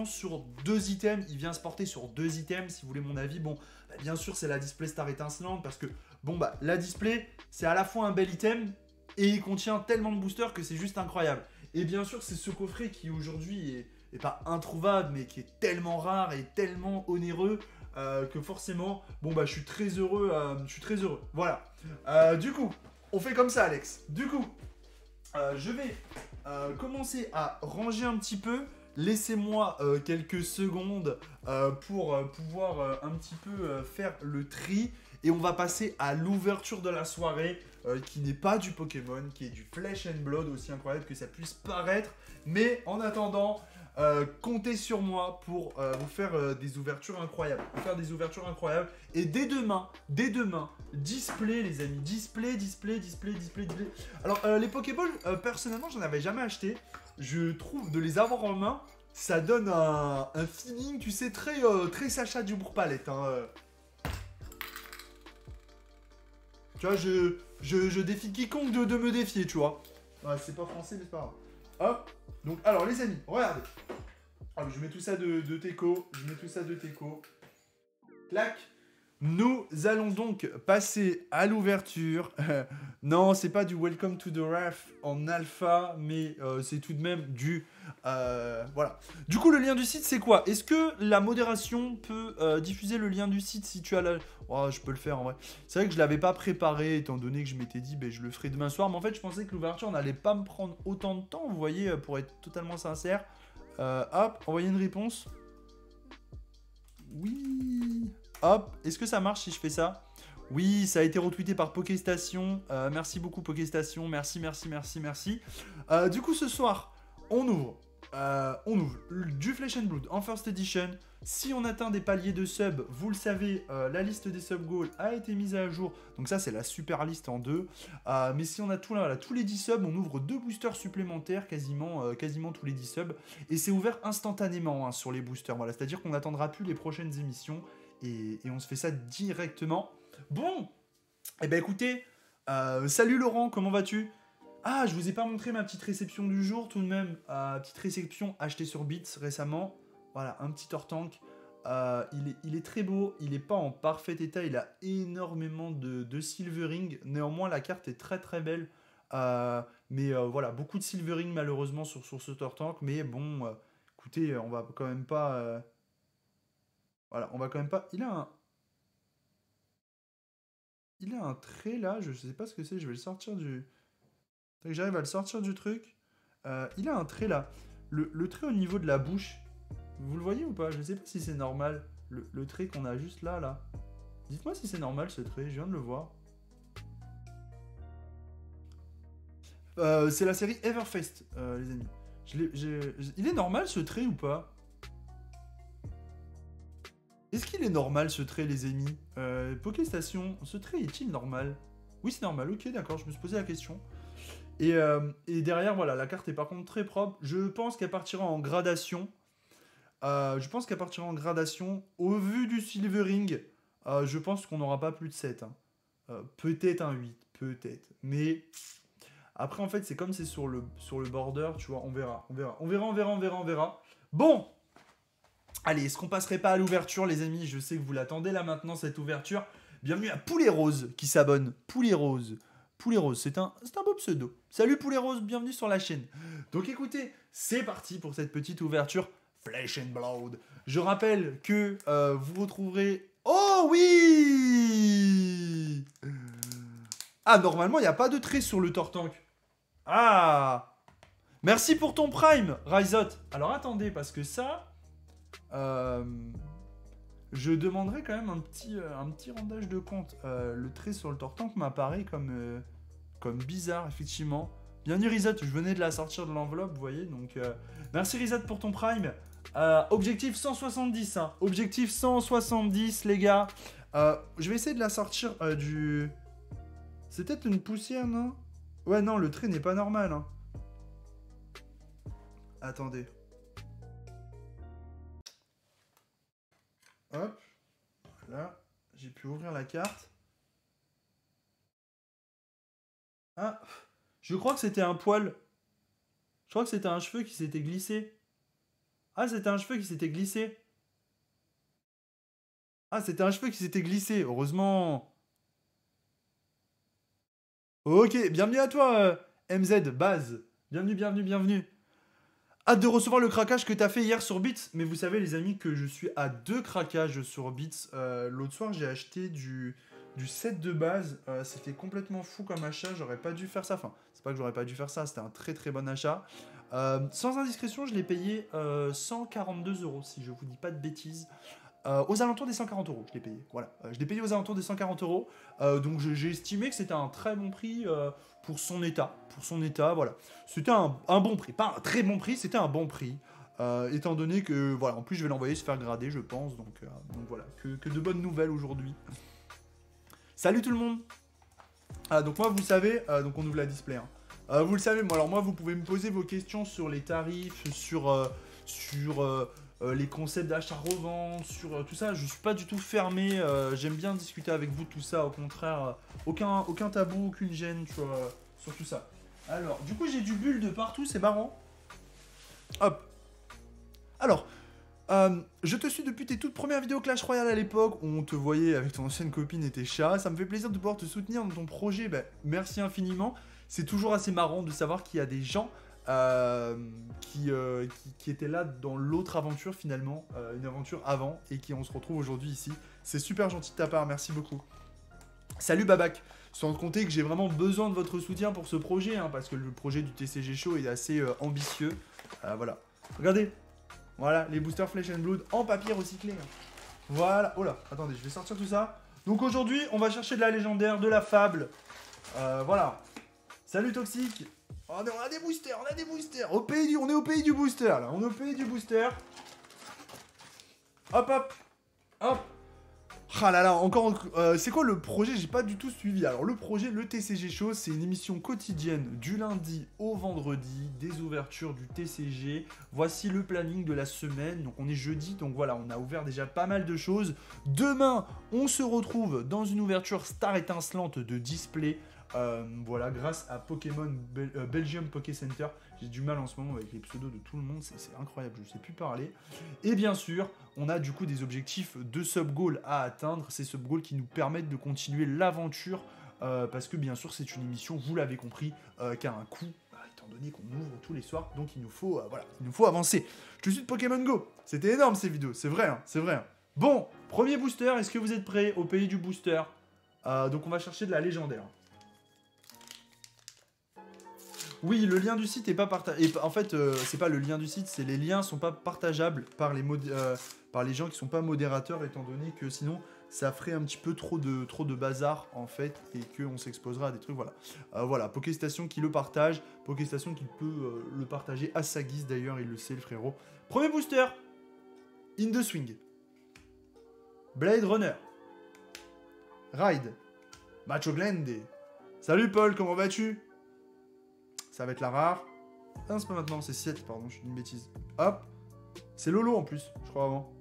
sur 2 items. Il vient se porter sur 2 items, si vous voulez mon avis. Bon, bah, bien sûr, c'est la display Star Étincelante parce que, bon, bah, la display, c'est à la fois un bel item et il contient tellement de boosters que c'est juste incroyable. Et bien sûr, c'est ce coffret qui aujourd'hui est pas introuvable, mais qui est tellement rare et tellement onéreux. Que forcément, bon bah je suis très heureux, voilà. Du coup, on fait comme ça Alex. Du coup, je vais commencer à ranger un petit peu. Laissez-moi quelques secondes pour pouvoir un petit peu faire le tri. Et on va passer à l'ouverture de la soirée, qui n'est pas du Pokémon, qui est du Flesh and Blood, aussi incroyable que ça puisse paraître. Mais en attendant, comptez sur moi pour vous faire des ouvertures incroyables. Et dès demain, display les amis, display. Alors les Pokéballs, personnellement, j'en avais jamais acheté. Je trouve de les avoir en main, ça donne un feeling, tu sais, très Sacha Dubourg-Palette. Hein. Tu vois, je défie quiconque de me défier, tu vois. Ouais, c'est pas français, mais c'est pas grave. Hop. Donc, alors, les amis, regardez. Hop, je mets tout ça de Teco. Clac. Nous allons donc passer à l'ouverture. Non, c'est pas du Welcome to the Wrath en alpha, mais c'est tout de même du... voilà. Du coup, le lien du site, c'est quoi? Est-ce que la modération peut diffuser le lien du site si tu as la... Oh, je peux le faire en vrai. C'est vrai que je l'avais pas préparé, étant donné que je m'étais dit, ben, je le ferai demain soir. Mais en fait, je pensais que l'ouverture n'allait pas me prendre autant de temps, vous voyez, pour être totalement sincère. Hop, envoyer une réponse. Oui. Hop, est-ce que ça marche si je fais ça? Oui, ça a été retweeté par Pokéstation. Merci beaucoup Pokéstation. Merci, merci, merci, merci. Du coup, ce soir, on ouvre du Flesh and Blood en First Edition. Si on atteint des paliers de sub, vous le savez, la liste des sub goals a été mise à jour. Donc ça, c'est la super liste en 2. Mais si on a tout là, voilà, tous les 10 subs, on ouvre 2 boosters supplémentaires, quasiment tous les 10 subs. Et c'est ouvert instantanément hein, sur les boosters. Voilà, c'est-à-dire qu'on n'attendra plus les prochaines émissions. Et on se fait ça directement. Bon, eh ben écoutez, salut Laurent, comment vas-tu? Ah, je vous ai pas montré ma petite réception du jour tout de même. Petite réception achetée sur Bits récemment. Voilà, un petit Tortank. Il est très beau, il n'est pas en parfait état, il a énormément de silvering. Néanmoins, la carte est très très belle. Mais voilà, beaucoup de silvering malheureusement sur ce Tortank. Mais bon, écoutez, on va quand même pas... Voilà, on va quand même pas... Il a un trait là, je sais pas ce que c'est, je vais le sortir du... Tant que j'arrive à le sortir du truc. Il a un trait là. Le trait au niveau de la bouche, vous le voyez ou pas? Je sais pas si c'est normal. Le trait qu'on a juste là, là. Dites-moi si c'est normal ce trait, je viens de le voir. C'est la série Everfest, les amis. Il est normal ce trait ou pas? Est-ce qu'il est normal ce trait, les amis? Pokéstation, ce trait est-il normal? Oui, c'est normal, ok, d'accord, je me suis posé la question. Et derrière, voilà, la carte est par contre très propre. Je pense qu'elle partira en gradation. Au vu du silvering, je pense qu'on n'aura pas plus de 7. Hein. Peut-être un 8, peut-être. Mais après, en fait, c'est comme c'est sur le border, tu vois, on verra. Bon! Allez, est-ce qu'on passerait pas à l'ouverture, les amis? Je sais que vous l'attendez là maintenant, cette ouverture. Bienvenue à Poulet Rose qui s'abonne. Poulet Rose. Poulet Rose, c'est un beau pseudo. Salut Poulet Rose, bienvenue sur la chaîne. Donc écoutez, c'est parti pour cette petite ouverture Flesh and Blood. Je rappelle que vous retrouverez... Oh oui! Ah, normalement, il n'y a pas de trait sur le Tortank. Ah! Merci pour ton Prime, Ryzot. Alors attendez, parce que ça... je demanderai quand même un petit rendage de compte. Le trait sur le Tortank m'apparaît comme bizarre, effectivement. Bienvenue Rizot, je venais de la sortir de l'enveloppe, vous voyez. Donc, merci Rizot pour ton Prime. Objectif 170, hein. Objectif 170, les gars. Je vais essayer de la sortir du... C'est peut-être une poussière, non? Ouais, non, le trait n'est pas normal. Hein. Attendez. Hop. Voilà. J'ai pu ouvrir la carte. Ah. Je crois que c'était un poil. Je crois que c'était un cheveu qui s'était glissé. Ah, c'était un cheveu qui s'était glissé. Ah, c'était un cheveu qui s'était glissé. Heureusement. Ok, bienvenue à toi, MZ, base. Bienvenue. Hâte de recevoir le craquage que t'as fait hier sur Bits. Mais vous savez, les amis, que je suis à 2 craquages sur Bits. L'autre soir, j'ai acheté du set de base. C'était complètement fou comme achat. J'aurais pas dû faire ça. Enfin, c'est pas que j'aurais pas dû faire ça. C'était un très très bon achat. Sans indiscrétion, je l'ai payé 142 €, si je vous dis pas de bêtises. Aux alentours des 140 €, je l'ai payé. Voilà, je l'ai payé aux alentours des 140 €. Donc j'ai estimé que c'était un très bon prix pour son état. Voilà. C'était un bon prix. Pas un très bon prix, c'était un bon prix. Étant donné que, voilà, en plus je vais l'envoyer se faire grader, je pense. Donc voilà, que de bonnes nouvelles aujourd'hui. Salut tout le monde. Donc moi, vous savez, donc on ouvre la display. Hein. Vous le savez, moi, alors moi, vous pouvez me poser vos questions sur les tarifs, sur les concepts d'achat-revente, sur tout ça. Je suis pas du tout fermé. J'aime bien discuter avec vous de tout ça. Au contraire, aucun tabou, aucune gêne, tu vois, sur tout ça. Alors, du coup, j'ai du bulle de partout, c'est marrant. Hop. Alors, je te suis depuis tes toutes premières vidéos Clash Royale à l'époque où on te voyait avec ton ancienne copine et tes chats. Ça me fait plaisir de pouvoir te soutenir dans ton projet. Ben, merci infiniment. C'est toujours assez marrant de savoir qu'il y a des gens qui étaient là dans l'autre aventure finalement, une aventure avant, et qui on se retrouve aujourd'hui ici. C'est super gentil de ta part, merci beaucoup. Salut Babac. Sans compter que j'ai vraiment besoin de votre soutien pour ce projet, hein, parce que le projet du TCG Show est assez ambitieux. Voilà. Regardez. Voilà, les boosters Flesh and Blood en papier recyclé. Voilà. Oh là, attendez, je vais sortir tout ça. Donc aujourd'hui, on va chercher de la légendaire, de la fable. Voilà. Salut Toxique. Oh, on a des boosters, on a des boosters. On est au pays du booster là. On est au pays du booster. Hop, hop, hop. Ah là là, encore. C'est quoi le projet? J'ai pas du tout suivi. Alors, le projet, le TCG Show, c'est une émission quotidienne du lundi au vendredi, des ouvertures du TCG. Voici le planning de la semaine. Donc, on est jeudi. Donc, voilà, on a ouvert déjà pas mal de choses. Demain, on se retrouve dans une ouverture star étincelante de display. Voilà, grâce à Pokémon Belgium Poké Center. J'ai du mal en ce moment avec les pseudos de tout le monde, c'est incroyable, je sais plus parler. Et bien sûr, on a du coup des objectifs de sub-goal à atteindre. Ces sub-goals qui nous permettent de continuer l'aventure. Parce que bien sûr, c'est une émission, vous l'avez compris, qui a un coût, étant donné qu'on ouvre tous les soirs. Donc il nous faut, voilà, il nous faut avancer. Je suis de Pokémon Go. C'était énorme ces vidéos, c'est vrai, hein, c'est vrai. Hein. Bon, premier booster, est-ce que vous êtes prêts au pays du booster? Donc on va chercher de la légendaire. Oui, le lien du site est pas partagé. En fait, c'est pas le lien du site, c'est les liens sont pas partageables par les gens qui sont pas modérateurs, étant donné que sinon ça ferait un petit peu trop de bazar en fait et qu'on s'exposerait à des trucs. Voilà, voilà. Pokéstation qui le partage, Pokéstation qui peut le partager à sa guise d'ailleurs, il le sait le frérot. Premier booster, In the Swing, Blade Runner, Ride, Macho Glende. Salut Paul, comment vas-tu? Ça va être la rare. Ah non, c'est pas maintenant, c'est 7, pardon, je suis une bêtise. Hop. C'est Lolo en plus, je crois avant.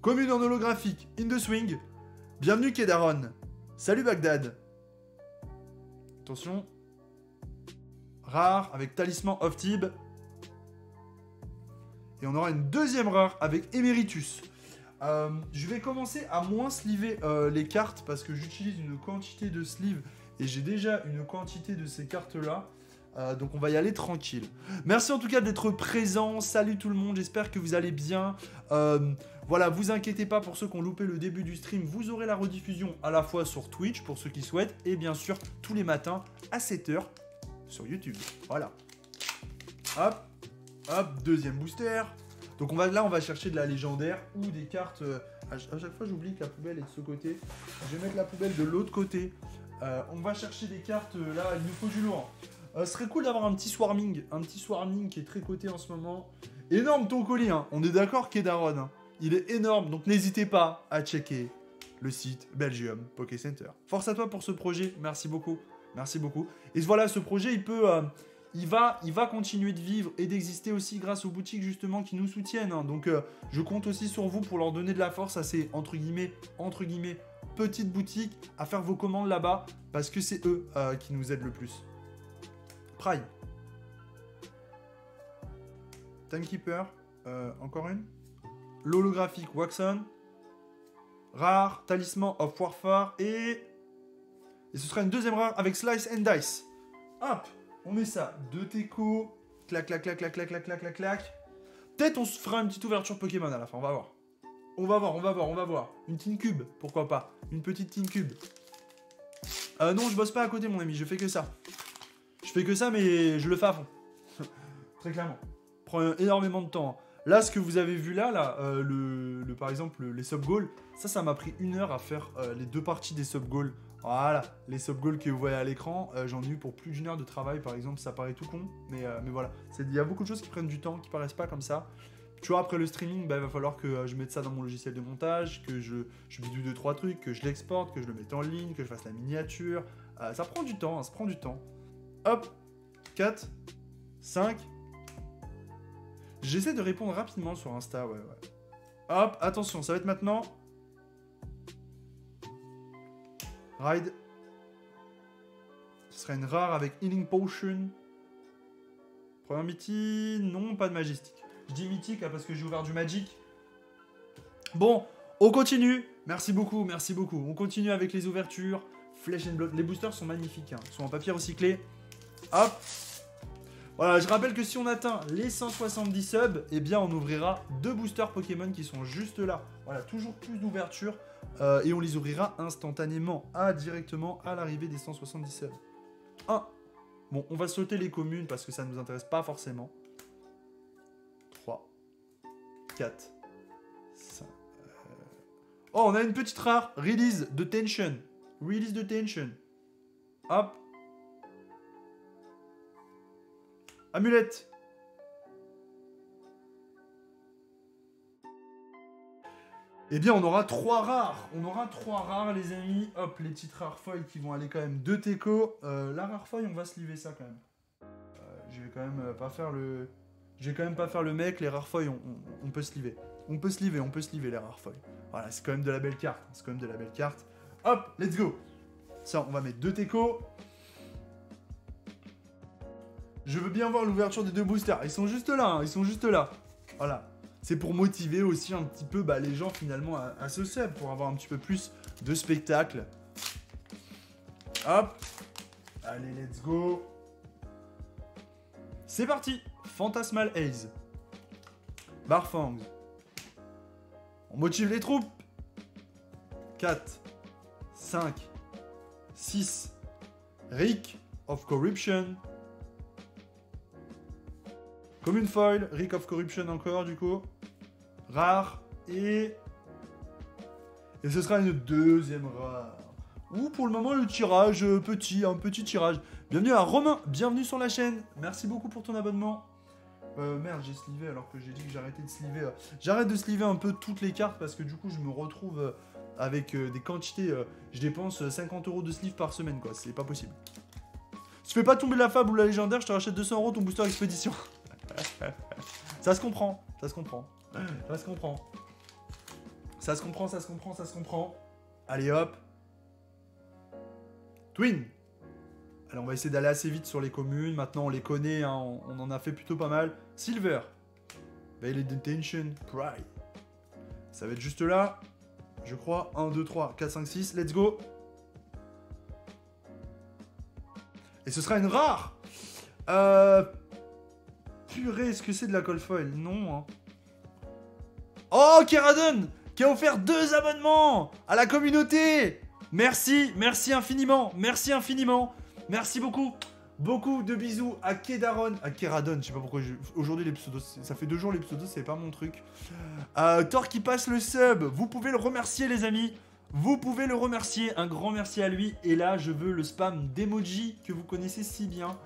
Commune en holographique, In the Swing. Bienvenue Kedaron. Salut Bagdad. Attention. Rare avec Talisman of Tib. Et on aura une deuxième rare avec Emeritus. Je vais commencer à moins sleever les cartes parce que j'utilise une quantité de sleeve. Et j'ai déjà une quantité de ces cartes-là. Donc on va y aller tranquille. Merci en tout cas d'être présent. Salut tout le monde, j'espère que vous allez bien. Voilà, vous inquiétez pas pour ceux qui ont loupé le début du stream. Vous aurez la rediffusion à la fois sur Twitch pour ceux qui souhaitent. Et bien sûr, tous les matins à 7h sur YouTube. Voilà. Hop, hop, deuxième booster. Donc là, on va chercher de la légendaire ou des cartes... à chaque fois, j'oublie que la poubelle est de ce côté. Je vais mettre la poubelle de l'autre côté. On va chercher des cartes, là, il nous faut du lourd. Ce serait cool d'avoir un petit swarming qui est très coté en ce moment. Énorme ton colis, hein. On est d'accord, Kedaron. Hein. Il est énorme, donc n'hésitez pas à checker le site Belgium Poké Center. Force à toi pour ce projet, merci beaucoup. Merci beaucoup. Et voilà, ce projet, il va continuer de vivre et d'exister aussi grâce aux boutiques justement qui nous soutiennent. Hein. Donc je compte aussi sur vous pour leur donner de la force à ces entre guillemets, petites boutiques à faire vos commandes là-bas parce que c'est eux qui nous aident le plus. Prime. Timekeeper. Encore une. L'holographique Waxon. Rare. Talisman of Warfare. Et ce sera une deuxième rare avec Slice and Dice. Hop. On met ça. 2 Teco. Clac, clac, clac, clac, clac, clac, clac, clac, clac. Peut-être on se fera une petite ouverture Pokémon à la fin. On va voir. On va voir. Une Tin Cube, pourquoi pas. Une petite Tin Cube. Non, je bosse pas à côté, mon ami. Je fais que ça. Je fais que ça, mais je le fais à fond. Très clairement. Prend énormément de temps. Là, ce que vous avez vu là, par exemple, les sub-goals, ça m'a pris 1 heure à faire les 2 parties des sub-goals. Voilà, les sub-goals que vous voyez à l'écran, j'en ai eu pour plus d'1 heure de travail, par exemple. Ça paraît tout con, mais voilà. Il y a beaucoup de choses qui prennent du temps, qui paraissent pas comme ça. Tu vois, après le streaming, il va falloir que je mette ça dans mon logiciel de montage, que je bidouille 2-3 trucs, que je l'exporte, que je le mette en ligne, que je fasse la miniature. Ça prend du temps, ça prend du temps. Hop, 4, 5. J'essaie de répondre rapidement sur Insta, ouais. Hop, attention, ça va être maintenant. Ride. Ce serait une rare avec Healing Potion. Première mythique, non, pas de majestique. Je dis mythique parce que j'ai ouvert du Magic. Bon, on continue. Merci beaucoup. On continue avec les ouvertures. Flesh and Blood. Les boosters sont magnifiques. Hein. Ils sont en papier recyclé. Hop. Voilà, je rappelle que si on atteint les 170 subs, eh bien on ouvrira 2 boosters Pokémon qui sont juste là. Voilà, toujours plus d'ouvertures. Et on les ouvrira instantanément, directement à l'arrivée des 170 subs. 1. Bon, on va sauter les communes parce que ça ne nous intéresse pas forcément. 3, 4, 5, Oh, on a une petite rare. Release the tension. Release the tension. Hop. Amulette. Eh bien, on aura 3 rares. On aura 3 rares, les amis. Hop, les petites rares foils qui vont aller quand même de Teco. La rare foil, on va se liver ça quand même. Je vais quand même pas faire le... Je vais quand même pas faire le mec. Les rares foils, on peut se liver. On peut se liver les rares foils. Voilà, c'est quand même de la belle carte. C'est quand même de la belle carte. Hop, let's go. Ça, on va mettre 2 Teco. Je veux bien voir l'ouverture des 2 boosters. Ils sont juste là, hein, ils sont juste là. Voilà. C'est pour motiver aussi un petit peu les gens finalement à se sub, pour avoir un petit peu plus de spectacle. Hop. Allez, let's go. C'est parti. Phantasmal Haze. Barfangs. On motive les troupes. 4, 5, 6. Rick of Corruption. Commune foil, Rick of Corruption encore du coup. Rare et ce sera une deuxième rare. Ou pour le moment le tirage un petit tirage. Bienvenue à Romain, bienvenue sur la chaîne. Merci beaucoup pour ton abonnement. Merde, j'ai slivé alors que j'ai dit que j'arrêtais de sliver. J'arrête de sliver un peu toutes les cartes parce que du coup je me retrouve avec des quantités. Je dépense 50 € de sleeve par semaine quoi, c'est pas possible. Si tu fais pas tomber la fable ou la légendaire, je te rachète 200 € ton booster expédition. Ça se comprend, ça se comprend. Ça se comprend. Ça se comprend, ça se comprend, ça se comprend. Allez hop. Twin. Allez, on va essayer d'aller assez vite sur les communes. Maintenant, on les connaît, hein, on en a fait plutôt pas mal. Silver. Veiled Intention. Pride. Ça va être juste là. Je crois. 1, 2, 3, 4, 5, 6. Let's go. Et ce sera une rare. Purée, est-ce que c'est de la cold foil? Non, hein. Oh, Keradon qui a offert 2 abonnements à la communauté. Merci, merci infiniment, merci infiniment. Merci beaucoup. Beaucoup de bisous à Kedaron, à Keradon, je sais pas pourquoi aujourd'hui les pseudos, ça fait 2 jours les pseudos, c'est pas mon truc. Thor qui passe le sub, vous pouvez le remercier les amis. Vous pouvez le remercier, un grand merci à lui. Et là, je veux le spam d'emoji que vous connaissez si bien.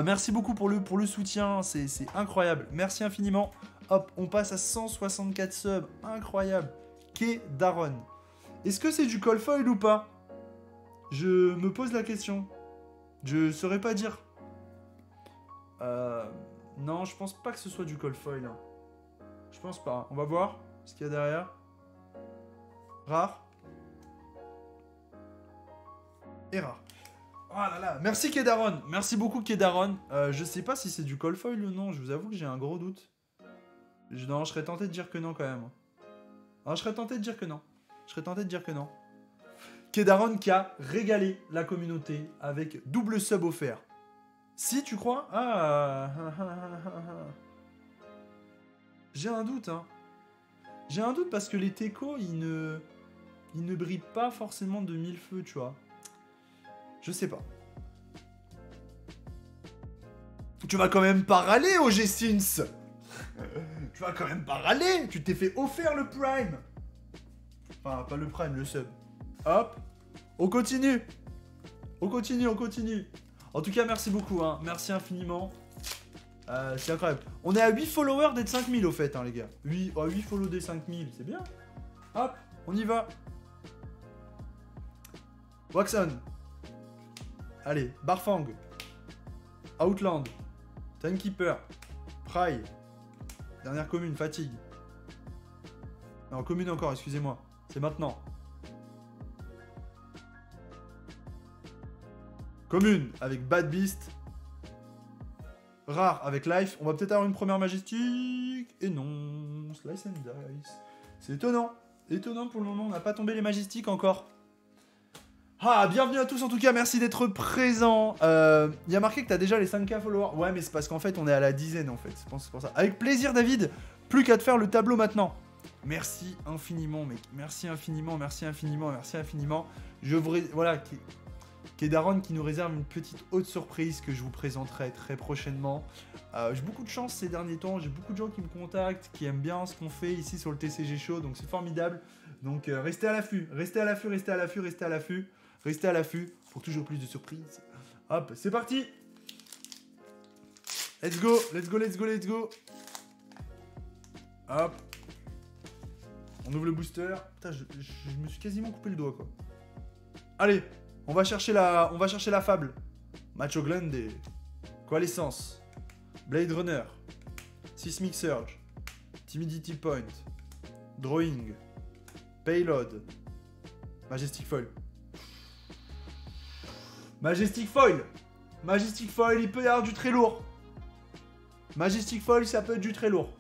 Merci beaucoup pour le soutien, c'est incroyable. Merci infiniment. Hop, on passe à 164 subs. Incroyable. Kedaron. Est-ce que c'est du call foil ou pas? Je me pose la question. Je saurais pas dire. Non, je pense pas que ce soit du call foil. Hein. Je pense pas. On va voir ce qu'il y a derrière. Rare. Et rare. Oh là là, merci Kedaron, merci beaucoup Kedaron. Je sais pas si c'est du call foil ou non, je vous avoue que j'ai un gros doute. Non, je serais tenté de dire que non quand même. Non, je serais tenté de dire que non. Je serais tenté de dire que non. Kedaron qui a régalé la communauté avec double sub offert. Si tu crois? J'ai un doute, hein. J'ai un doute parce que les Teco, ils ne brillent pas forcément de 1000 feux, tu vois. Je sais pas. Tu vas quand même pas râler, OG Sins. Tu vas quand même pas râler. Tu t'es fait offert le Prime. Enfin, pas le Prime, le sub. Hop. On continue. On continue, on continue. En tout cas, merci beaucoup. Hein. Merci infiniment. C'est incroyable. On est à 8 followers d'être 5000 au fait, hein, les gars. 8 follow des 5000, c'est bien. Hop, on y va. Waxon. Allez, Barfang. Outland. Timekeeper. Pry. Dernière commune, fatigue. Non, commune encore, excusez-moi. C'est maintenant. Commune avec Bad Beast. Rare avec Life. On va peut-être avoir une première majestique. Et non, Slice and Dice. C'est étonnant. Étonnant pour le moment, on n'a pas tombé les majestiques encore. Ah, bienvenue à tous en tout cas, merci d'être présents. Il y a marqué que tu as déjà les 5K followers. Ouais, mais c'est parce qu'en fait, on est à la dizaine en fait. C'est pour ça. Avec plaisir, David. Plus qu'à te faire le tableau maintenant. Merci infiniment, mec. Merci infiniment, merci infiniment, merci infiniment. Je vous... Voilà, Kedaron qui nous réserve une petite haute surprise que je vous présenterai très prochainement. J'ai beaucoup de chance ces derniers temps. J'ai beaucoup de gens qui me contactent, qui aiment bien ce qu'on fait ici sur le TCG Show. Donc c'est formidable Donc restez à l'affût, restez à l'affût, restez à l'affût, restez à l'affût, restez à l'affût pour toujours plus de surprises. Hop, c'est parti. Let's go, let's go, let's go, let's go. Hop. On ouvre le booster. Putain, je me suis quasiment coupé le doigt, quoi. Allez, on va chercher la fable. Macho Glande. Coalescence. Blade Runner. Seismic Surge. Timidity Point. Drawing. Payload. Majestic Foil. Majestic Foil. Majestic Foil, il peut y avoir du très lourd. Majestic Foil, ça peut être du très lourd.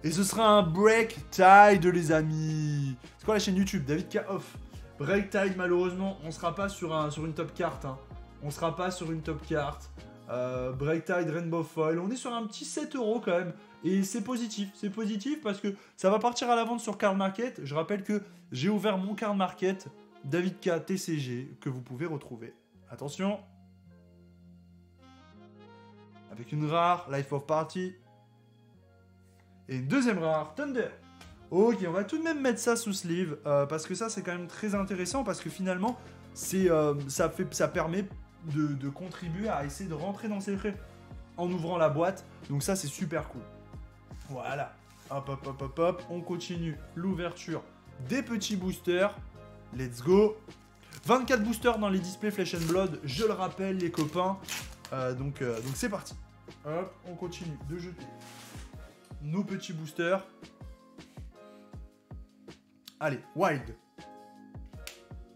Et ce sera un Break Tide, les amis. C'est quoi la chaîne YouTube? David K. Off. Break Tide, malheureusement, on sera pas sur une top carte. Hein. On sera pas sur une top carte. Break Tide, Rainbow Foil. On est sur un petit 7 € quand même. Et c'est positif. C'est positif parce que ça va partir à la vente sur Card Market. Je rappelle que j'ai ouvert mon Card Market David K. TCG que vous pouvez retrouver. Attention. Avec une rare, Life of Party. Et une deuxième rare, Thunder. Ok, on va tout de même mettre ça sous sleeve, parce que ça, c'est quand même très intéressant, parce que finalement, ça permet de contribuer à essayer de rentrer dans ses frais en ouvrant la boîte. Donc ça, c'est super cool. Voilà. Hop, hop, hop, hop, hop. On continue l'ouverture des petits boosters. Let's go. 24 boosters dans les displays Flesh and Blood, je le rappelle, les copains. Donc c'est parti. Hop, on continue de jeter nos petits boosters. Allez, Wild.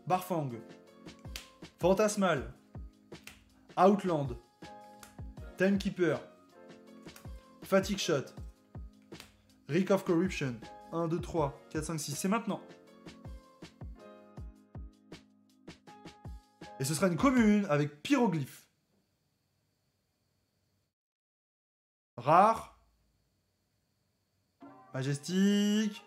Barfang. Fantasmal. Outland. Timekeeper. Fatigue Shot. Rick of Corruption. 1, 2, 3, 4, 5, 6. C'est maintenant. Et ce sera une commune avec Pyroglyphe. Rare. Majestic.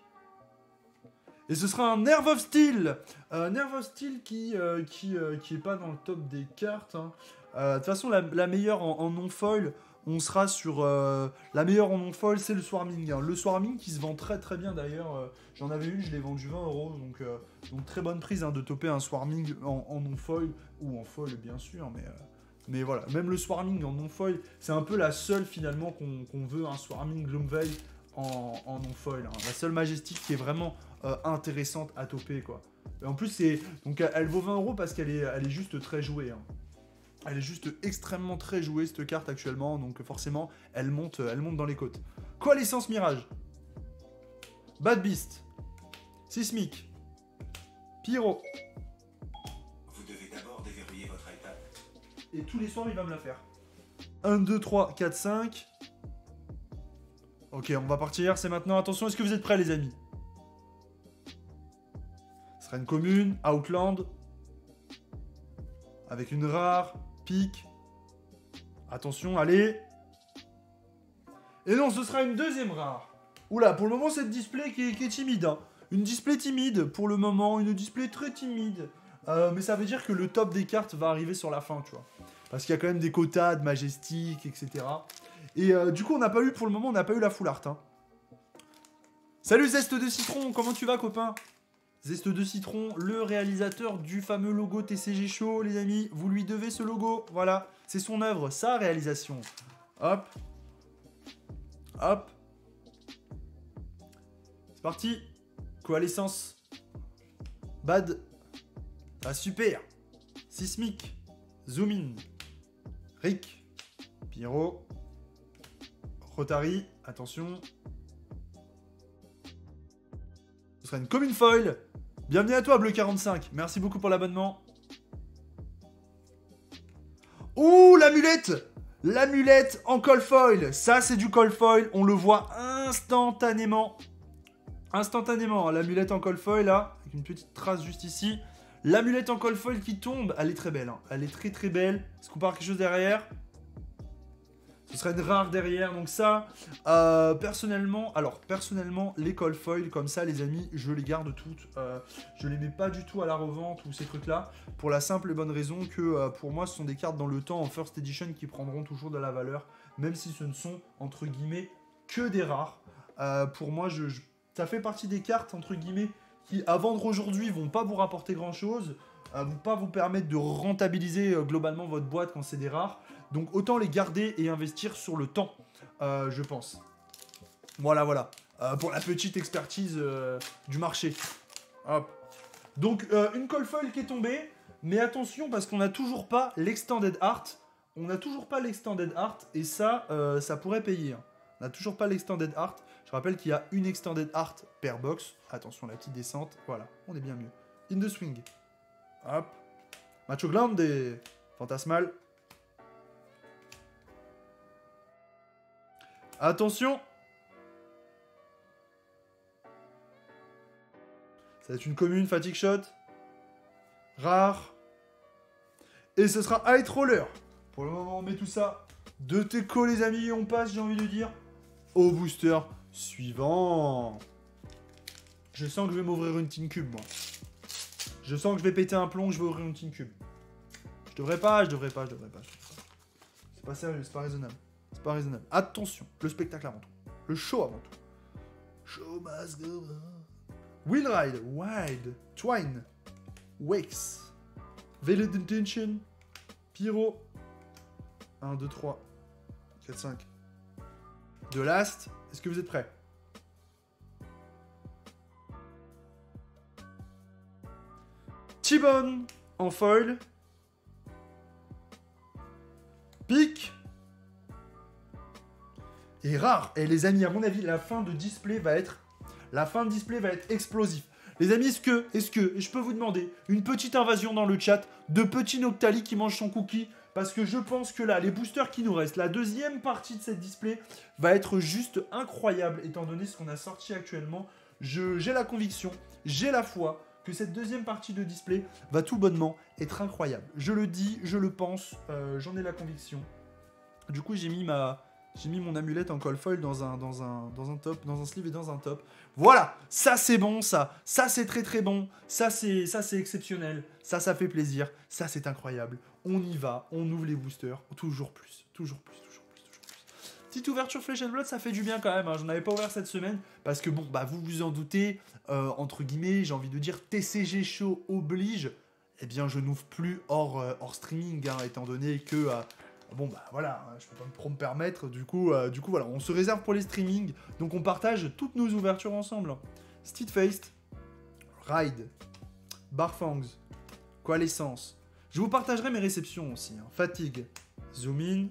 Et ce sera un Nerve of Steel. Nerve of Steel qui est pas dans le top des cartes. Hein. De toute façon, la meilleure en non-foil, on sera sur... la meilleure en non-foil, c'est le Swarming. Hein. Le Swarming qui se vend très très bien d'ailleurs. J'en avais une, je l'ai vendu 20 €. Donc très bonne prise hein, de topper un Swarming en non-foil. Ou en foil bien sûr, mais voilà. Même le Swarming en non-foil, c'est un peu la seule finalement qu'on veut, un Swarming Gloomveil en non-foil. Hein. La seule Majestic qui est vraiment intéressante à topper, quoi. Et en plus, donc elle vaut 20 € parce qu'elle est juste très jouée. Hein. Elle est juste extrêmement très jouée, cette carte, actuellement. Donc forcément, elle monte dans les côtes. Coalescence Mirage. Bad Beast. Sismic. Pyro. Vous devez d'abord déverrouiller votre iPad. Et tous les soirs, il va me la faire. 1, 2, 3, 4, 5. Ok, on va partir, c'est maintenant. Attention, est-ce que vous êtes prêts, les amis? Ce sera une commune, Outland. Avec une rare, pique. Attention, allez. Et non, ce sera une deuxième rare. Oula, pour le moment, cette display qui est timide. Hein. Une display timide, pour le moment. Une display très timide. Mais ça veut dire que le top des cartes va arriver sur la fin, tu vois. Parce qu'il y a quand même des quotas de Majestic, etc. Et du coup, pour le moment, on n'a pas eu la full art. Hein. Salut Zeste de Citron, comment tu vas, copain? Zeste de Citron, le réalisateur du fameux logo TCG Show, les amis. Vous lui devez ce logo, voilà. C'est son œuvre, sa réalisation. Hop. Hop. C'est parti. Coalescence. Bad. Ah, super. Sismic. Zoom in. Rick. Pyro. Rotary. Attention. Ce sera une commune foil. Bienvenue à toi, Bleu 45. Merci beaucoup pour l'abonnement. Ouh, l'amulette! L'amulette en call foil. Ça, c'est du call foil. On le voit instantanément. Instantanément. L'amulette en call foil, là. Avec une petite trace juste ici. L'amulette en call foil qui tombe. Elle est très belle. Hein. Elle est très très belle. Est-ce qu'on part quelque chose derrière? Ce serait une rare derrière, donc ça, personnellement, les call foil comme ça, les amis, je les garde toutes. Je les mets pas du tout à la revente ou ces trucs-là, pour la simple et bonne raison que pour moi, ce sont des cartes dans le temps en first edition qui prendront toujours de la valeur, même si ce ne sont, entre guillemets, que des rares. Pour moi, ça fait partie des cartes, entre guillemets, qui, à vendre aujourd'hui, vont pas vous rapporter grand-chose, vont pas vous permettre de rentabiliser globalement votre boîte quand c'est des rares. Donc autant les garder et investir sur le temps, je pense. Voilà. Pour la petite expertise du marché. Hop. Donc une call foil qui est tombée, mais attention parce qu'on n'a toujours pas l'extended art. Et ça, ça pourrait payer. Hein. On n'a toujours pas l'extended art. Je rappelle qu'il y a une extended art per box. Attention, la petite descente. Voilà, on est bien mieux. In the swing. Hop. Macho Grande et Fantasmal. Attention. Ça va être une commune, fatigue shot. Rare. Et ce sera Height Roller. Pour le moment, on met tout ça de teco, les amis. Et on passe, j'ai envie de dire, au booster suivant. Je sens que je vais m'ouvrir une Tin Cube, moi. Je sens que je vais péter un plomb, que je vais ouvrir une Tin Cube. Je devrais pas. C'est pas sérieux, c'est pas raisonnable. Attention, le spectacle avant tout. Le show avant tout. Show must go on. Wheel Ride, Wild, Twine, Wakes, Veiled Intention, Pyro. 1, 2, 3, 4, 5. De Last, est-ce que vous êtes prêts? T-Bone en foil. Pique. Et rare. Et les amis, à mon avis, la fin de display va être explosif. Les amis, est-ce que, et je peux vous demander, une petite invasion dans le chat de petit Noctali qui mange son cookie, parce que je pense que là, les boosters qui nous restent, la deuxième partie de cette display va être juste incroyable, étant donné ce qu'on a sorti actuellement. J'ai la conviction, j'ai la foi, que cette deuxième partie de display va tout bonnement être incroyable. Je le dis, je le pense, j'en ai la conviction. Du coup, j'ai mis mon amulette en call foil dans un top, dans un sleeve et dans un top. Voilà, ça c'est bon, ça c'est très très bon, ça c'est exceptionnel, ça fait plaisir, ça c'est incroyable. On y va, on ouvre les boosters, toujours plus. Petite ouverture Flesh and Blood, ça fait du bien quand même, hein. J'en avais pas ouvert cette semaine, parce que bon, bah vous vous en doutez, entre guillemets, j'ai envie de dire TCG Show oblige, eh bien je n'ouvre plus hors streaming, hein, étant donné que... bon bah voilà, je peux pas me permettre, du coup voilà, on se réserve pour les streamings, donc on partage toutes nos ouvertures ensemble. Steadfast, Ride, Barfangs, Coalescence. Je vous partagerai mes réceptions aussi, hein. Fatigue, Zoom In,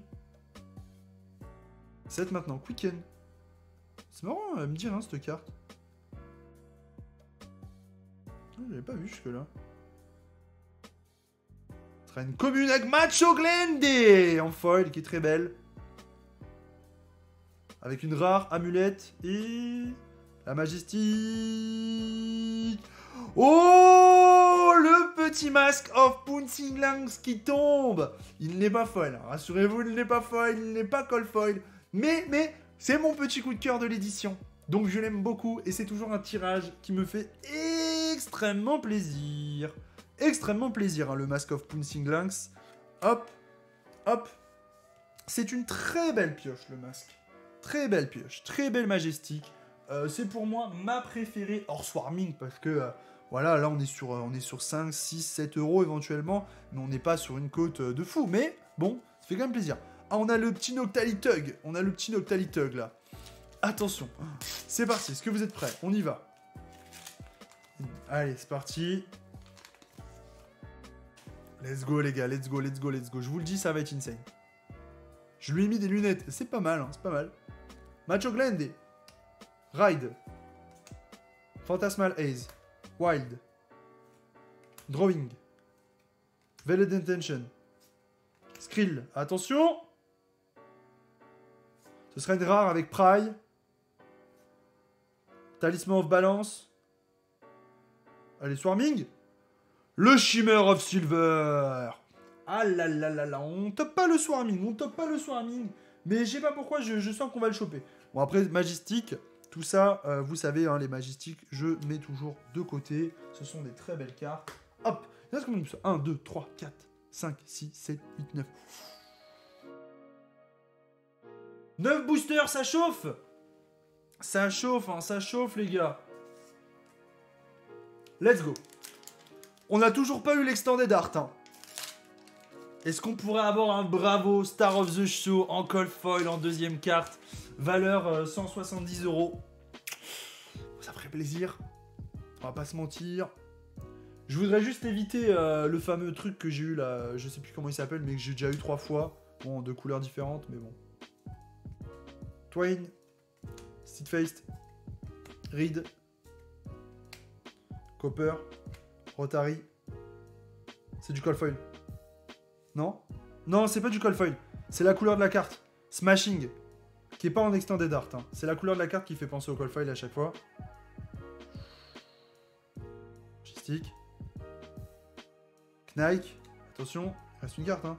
7 maintenant, Quicken. C'est marrant à me dire, hein, cette carte. Je l'avais pas vu jusque-là. Ce sera une commune avec Macho Glende en foil, qui est très belle. Avec une rare amulette et... la majestique. Oh, le petit Mask of Pouncing Langs qui tombe. Il n'est pas foil, hein. Rassurez-vous, il n'est pas foil, il n'est pas call foil. Mais c'est mon petit coup de cœur de l'édition. Donc je l'aime beaucoup et c'est toujours un tirage qui me fait extrêmement plaisir. Hein, le Mask of Pouncing Langs. Hop. C'est une très belle pioche, le masque. Très belle pioche, très belle majestique. C'est pour moi ma préférée hors Swarming parce que... voilà, là on est sur 5, 6, 7 euros éventuellement, mais on n'est pas sur une cote de fou. Mais bon, ça fait quand même plaisir. Ah, on a le petit Noctali Tug. Là. Attention, c'est parti. Est-ce que vous êtes prêts? On y va. Allez, c'est parti. Let's go les gars, let's go. Je vous le dis, ça va être insane. Je lui ai mis des lunettes. C'est pas mal, hein, c'est pas mal. Macho Glende. Ride. Phantasmal Haze. Wild. Drawing. Veiled Intention. Skrill. Attention. Ce serait une rare avec Pry. Talisman of Balance. Allez, Swarming. Le Shimmer of Silver. Ah là là là là. On top pas le Swarming. Mais je sais pas pourquoi, je sens qu'on va le choper. Bon, après, Majestic, tout ça, vous savez, hein, les Majestic, je mets toujours de côté. Ce sont des très belles cartes. Hop, il reste combien de ça 1, 2, 3, 4, 5, 6, 7, 8, 9. 9 boosters, ça chauffe. Ça chauffe, hein, ça chauffe, les gars. Let's go. On n'a toujours pas eu l'extended art, hein. Est-ce qu'on pourrait avoir un bravo Star of the Show en cold foil en deuxième carte, valeur 170 €. Ça ferait plaisir. On va pas se mentir. Je voudrais juste éviter le fameux truc que j'ai eu là, je sais plus comment il s'appelle, mais que j'ai déjà eu 3 fois. Bon, de couleurs différentes, mais bon. Twain, Steadfast, Reed, Copper, Rotary. C'est du cold foil. Non? Non, c'est pas du cold foil. C'est la couleur de la carte. Smashing. Qui est pas en extended art. Hein. C'est la couleur de la carte qui fait penser au cold foil à chaque fois. Stick. Knight. Attention, il reste une carte. Hein.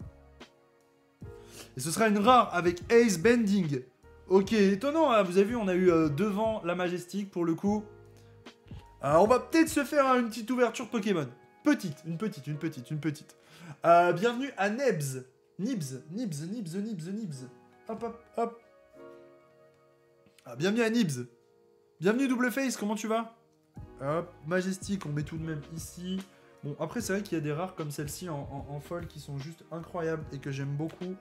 Et ce sera une rare avec Ace Bending. Ok, étonnant. Hein. Vous avez vu, on a eu devant la Majestic pour le coup. On va peut-être se faire une petite ouverture Pokémon. Une petite. Bienvenue à Nebs. Nibs. Hop. Bienvenue à Nibs. Bienvenue Double Face, comment tu vas? Hop, Majestic, on met tout de même ici. Bon, après, c'est vrai qu'il y a des rares comme celle-ci en foil qui sont juste incroyables et que j'aime beaucoup.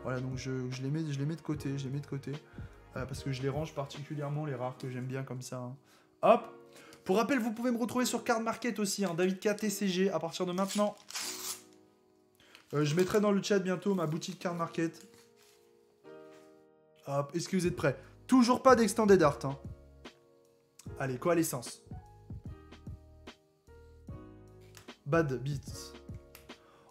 Voilà, donc je les mets de côté. Parce que je les range particulièrement, les rares que j'aime bien comme ça. Hein. Hop. Pour rappel, vous pouvez me retrouver sur Card Market aussi, hein, David K, TCG, à partir de maintenant. Je mettrai dans le chat bientôt ma boutique Card Market. Hop, est-ce que vous êtes prêts? Toujours pas d'extended art. Hein. Allez, coalescence. Bad Beats.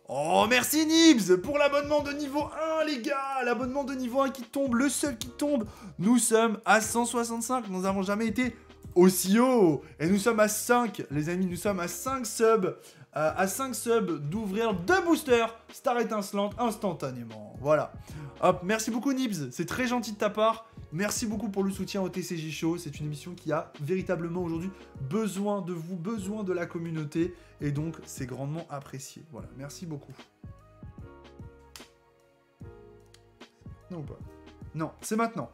Oh, merci Nibs pour l'abonnement de niveau 1, les gars. L'abonnement de niveau 1 qui tombe, le seul qui tombe. Nous sommes à 165, nous n'avons jamais été aussi haut. Et nous sommes à 5, les amis, nous sommes à 5 subs. À 5 subs d'ouvrir 2 boosters Star étincelante instantanément. Voilà. Hop, merci beaucoup Nibs, c'est très gentil de ta part. Merci beaucoup pour le soutien au TCG Show. C'est une émission qui a véritablement aujourd'hui besoin de vous, besoin de la communauté. Et donc, c'est grandement apprécié. Voilà, merci beaucoup. Non ou pas? Non, c'est maintenant.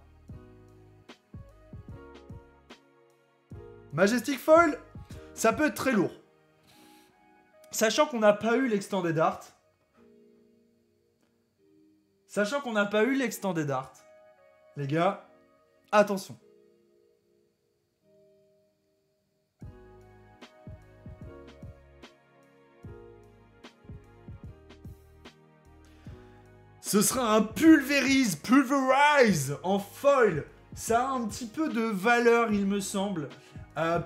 Majestic Foil, ça peut être très lourd. Sachant qu'on n'a pas eu l'extended art. Les gars, attention. Ce sera un Pulverize en foil. Ça a un petit peu de valeur, il me semble.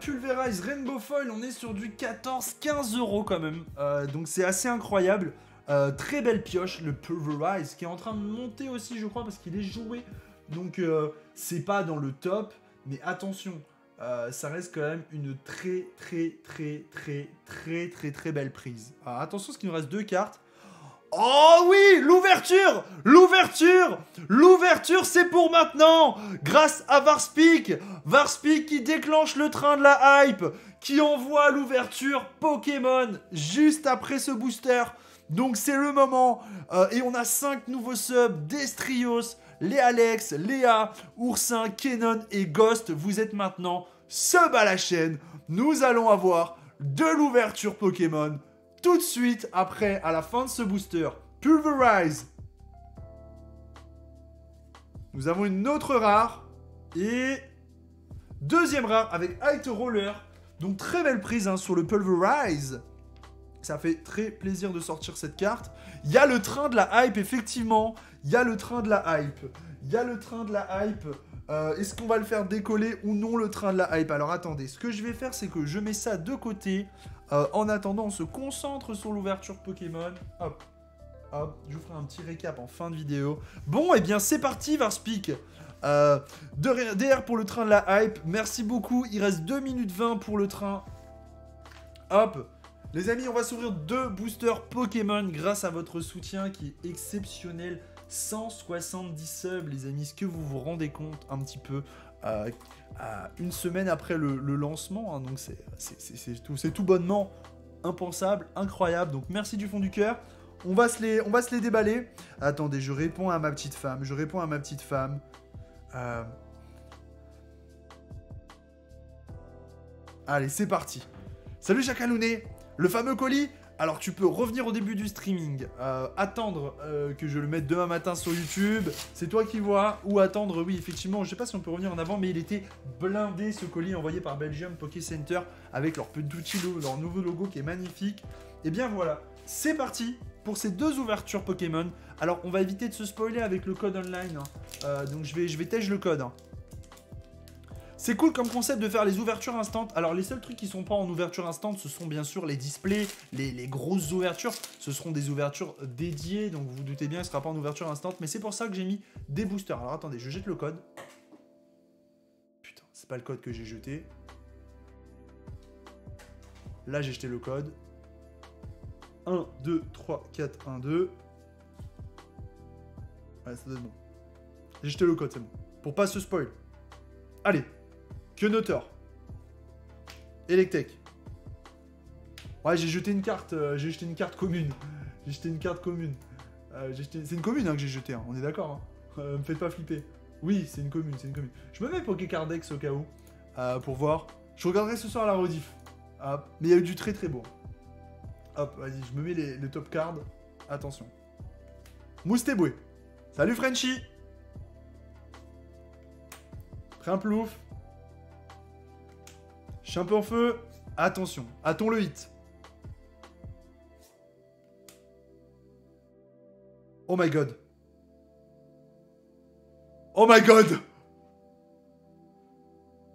Pulverize Rainbow Foil, on est sur du 14-15 € quand même. Donc c'est assez incroyable. Très belle pioche, le Pulverize, qui est en train de monter aussi, je crois, parce qu'il est joué. Donc c'est pas dans le top. Mais attention, ça reste quand même une très belle prise. Alors, attention, parce qu'il nous reste 2 cartes. Oh oui, l'ouverture, c'est pour maintenant, grâce à Varspeak qui déclenche le train de la hype, qui envoie l'ouverture Pokémon juste après ce booster. Donc c'est le moment, et on a 5 nouveaux subs, Destrios, Léalex, Léa, Oursin, Kenon et Ghost. Vous êtes maintenant sub à la chaîne. Nous allons avoir de l'ouverture Pokémon tout de suite après, à la fin de ce booster. Pulverize. Nous avons une autre rare. Et deuxième rare avec Height Roller. Donc très belle prise hein, sur le Pulverize. Ça fait très plaisir de sortir cette carte. Il y a le train de la hype, effectivement. Il y a le train de la hype. Est-ce qu'on va le faire décoller ou non, le train de la hype? Alors attendez, ce que je vais faire, c'est que je mets ça de côté. En attendant, on se concentre sur l'ouverture Pokémon. Hop, je vous ferai un petit récap en fin de vidéo. Bon, et bien c'est parti, Varspeak. DR pour le train de la hype. Merci beaucoup, il reste 2 minutes 20 pour le train. Hop. Les amis, on va s'ouvrir 2 boosters Pokémon grâce à votre soutien qui est exceptionnel. 170 subs, les amis. Est-ce que vous vous rendez compte un petit peu une semaine après le lancement, hein, donc c'est tout bonnement impensable, incroyable. Donc merci du fond du cœur. On va se les déballer. Attendez, je réponds à ma petite femme. Allez, c'est parti. Salut Chakalouné. Le fameux colis. Alors tu peux revenir au début du streaming, attendre que je le mette demain matin sur YouTube, c'est toi qui vois, ou attendre, oui effectivement, je sais pas si on peut revenir en avant, mais il était blindé ce colis envoyé par Belgium Poké Center avec leur leur nouveau logo qui est magnifique. Et bien voilà, c'est parti pour ces 2 ouvertures Pokémon. Alors on va éviter de se spoiler avec le code online, hein. Donc je vais tèche le code, hein. C'est cool comme concept de faire les ouvertures instantes. Alors les seuls trucs qui sont pas en ouverture instante, ce sont bien sûr les displays, les grosses ouvertures. Ce seront des ouvertures dédiées, donc vous vous doutez bien, ce sera pas en ouverture instante. Mais c'est pour ça que j'ai mis des boosters. Alors attendez, je jette le code. Putain, c'est pas le code que j'ai jeté. Là j'ai jeté le code. 1, 2, 3, 4, 1, 2. Ouais, ça doit être bon. J'ai jeté le code, c'est bon. Pour pas se spoil. Allez. Quenotor. Electek. Ouais, j'ai jeté une carte. J'ai jeté une carte commune. C'est une commune hein, que j'ai jeté, hein, on est d'accord. Hein. Me faites pas flipper. Oui, c'est une commune. Je me mets Pokécardex au cas où. Pour voir. Je regarderai ce soir la rediff. Hop. Mais il y a eu du très très beau. Hop, vas-y, je me mets les top cards. Attention. Moustéboué. Salut Frenchy. Trimplouf. Champion feu. Attention. Attends le hit. Oh my god. Oh my god.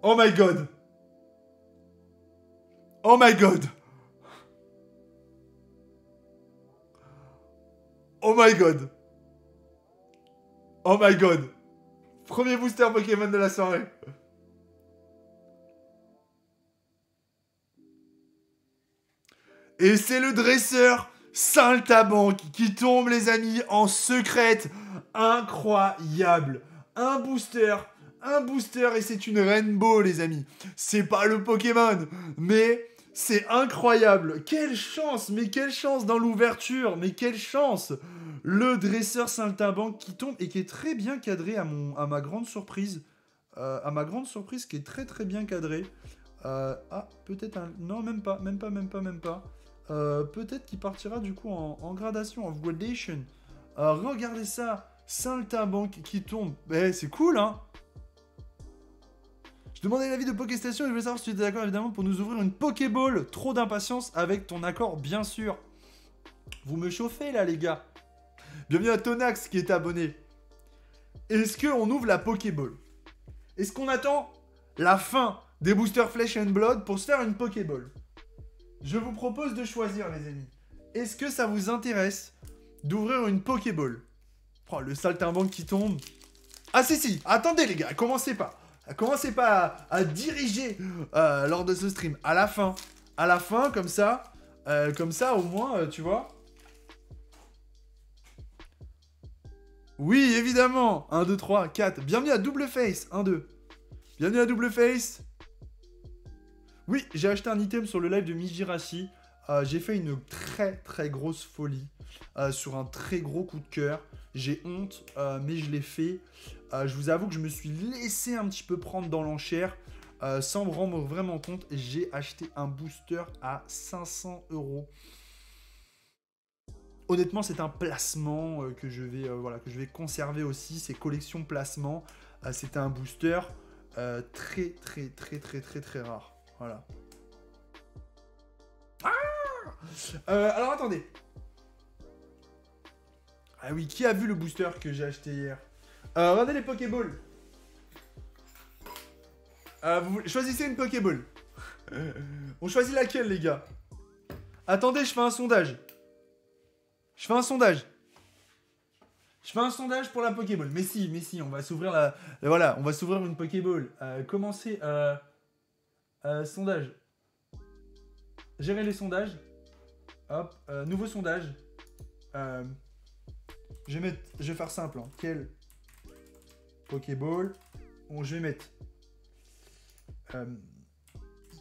Oh my god. Oh my god. Oh my god. Oh my god. Premier booster Pokémon de la soirée. Et c'est le dresseur Saltabank qui tombe, les amis, en secrète. Incroyable. Un booster et c'est une Rainbow, les amis. C'est pas le Pokémon, mais c'est incroyable. Quelle chance, mais quelle chance dans l'ouverture, mais quelle chance. Le dresseur Saltabank qui tombe et qui est très bien cadré à ma grande surprise. Qui est très très bien cadré. Peut-être un... Non, même pas. Peut-être qu'il partira du coup en gradation, en gradation. Regardez ça, Saltabank qui tombe. C'est cool, hein. Je demandais l'avis de Pokéstation et je voulais savoir si tu étais d'accord évidemment pour nous ouvrir une Pokéball. Trop d'impatience avec ton accord, bien sûr. Vous me chauffez là, les gars. Bienvenue à Tonax qui est abonné. Est-ce qu'on ouvre la Pokéball? Est-ce qu'on attend la fin des boosters Flesh and Blood pour se faire une Pokéball? Je vous propose de choisir, les amis. Est-ce que ça vous intéresse d'ouvrir une Pokéball? Oh, le Saltimbanque qui tombe. Ah si, attendez les gars, commencez pas à diriger lors de ce stream. À la fin, comme ça au moins, tu vois. Oui, évidemment. 1, 2, 3, 4. Bienvenue à Double Face. 1, 2. Bienvenue à Double Face. Oui, j'ai acheté un item sur le live de Mijirashi. J'ai fait une très très grosse folie sur un très gros coup de cœur. J'ai honte, mais je l'ai fait. Je vous avoue que je me suis laissé un petit peu prendre dans l'enchère sans me rendre vraiment compte. J'ai acheté un booster à 500 €. Honnêtement, c'est un placement que je vais conserver aussi. C'est collection placement. C'était un booster très très très très très très rare. Voilà. Alors attendez. Ah oui, qui a vu le booster que j'ai acheté hier? Regardez les Pokéballs. Vous choisissez une Pokéball. On choisit laquelle, les gars? Attendez, je fais un sondage. Je fais un sondage pour la Pokéball. Mais si, on va s'ouvrir la... Voilà, on va s'ouvrir une Pokéball. Commencez... sondage. Gérer les sondages. Hop, nouveau sondage. je vais faire simple. Hein. Quel Pokéball? Bon, je vais mettre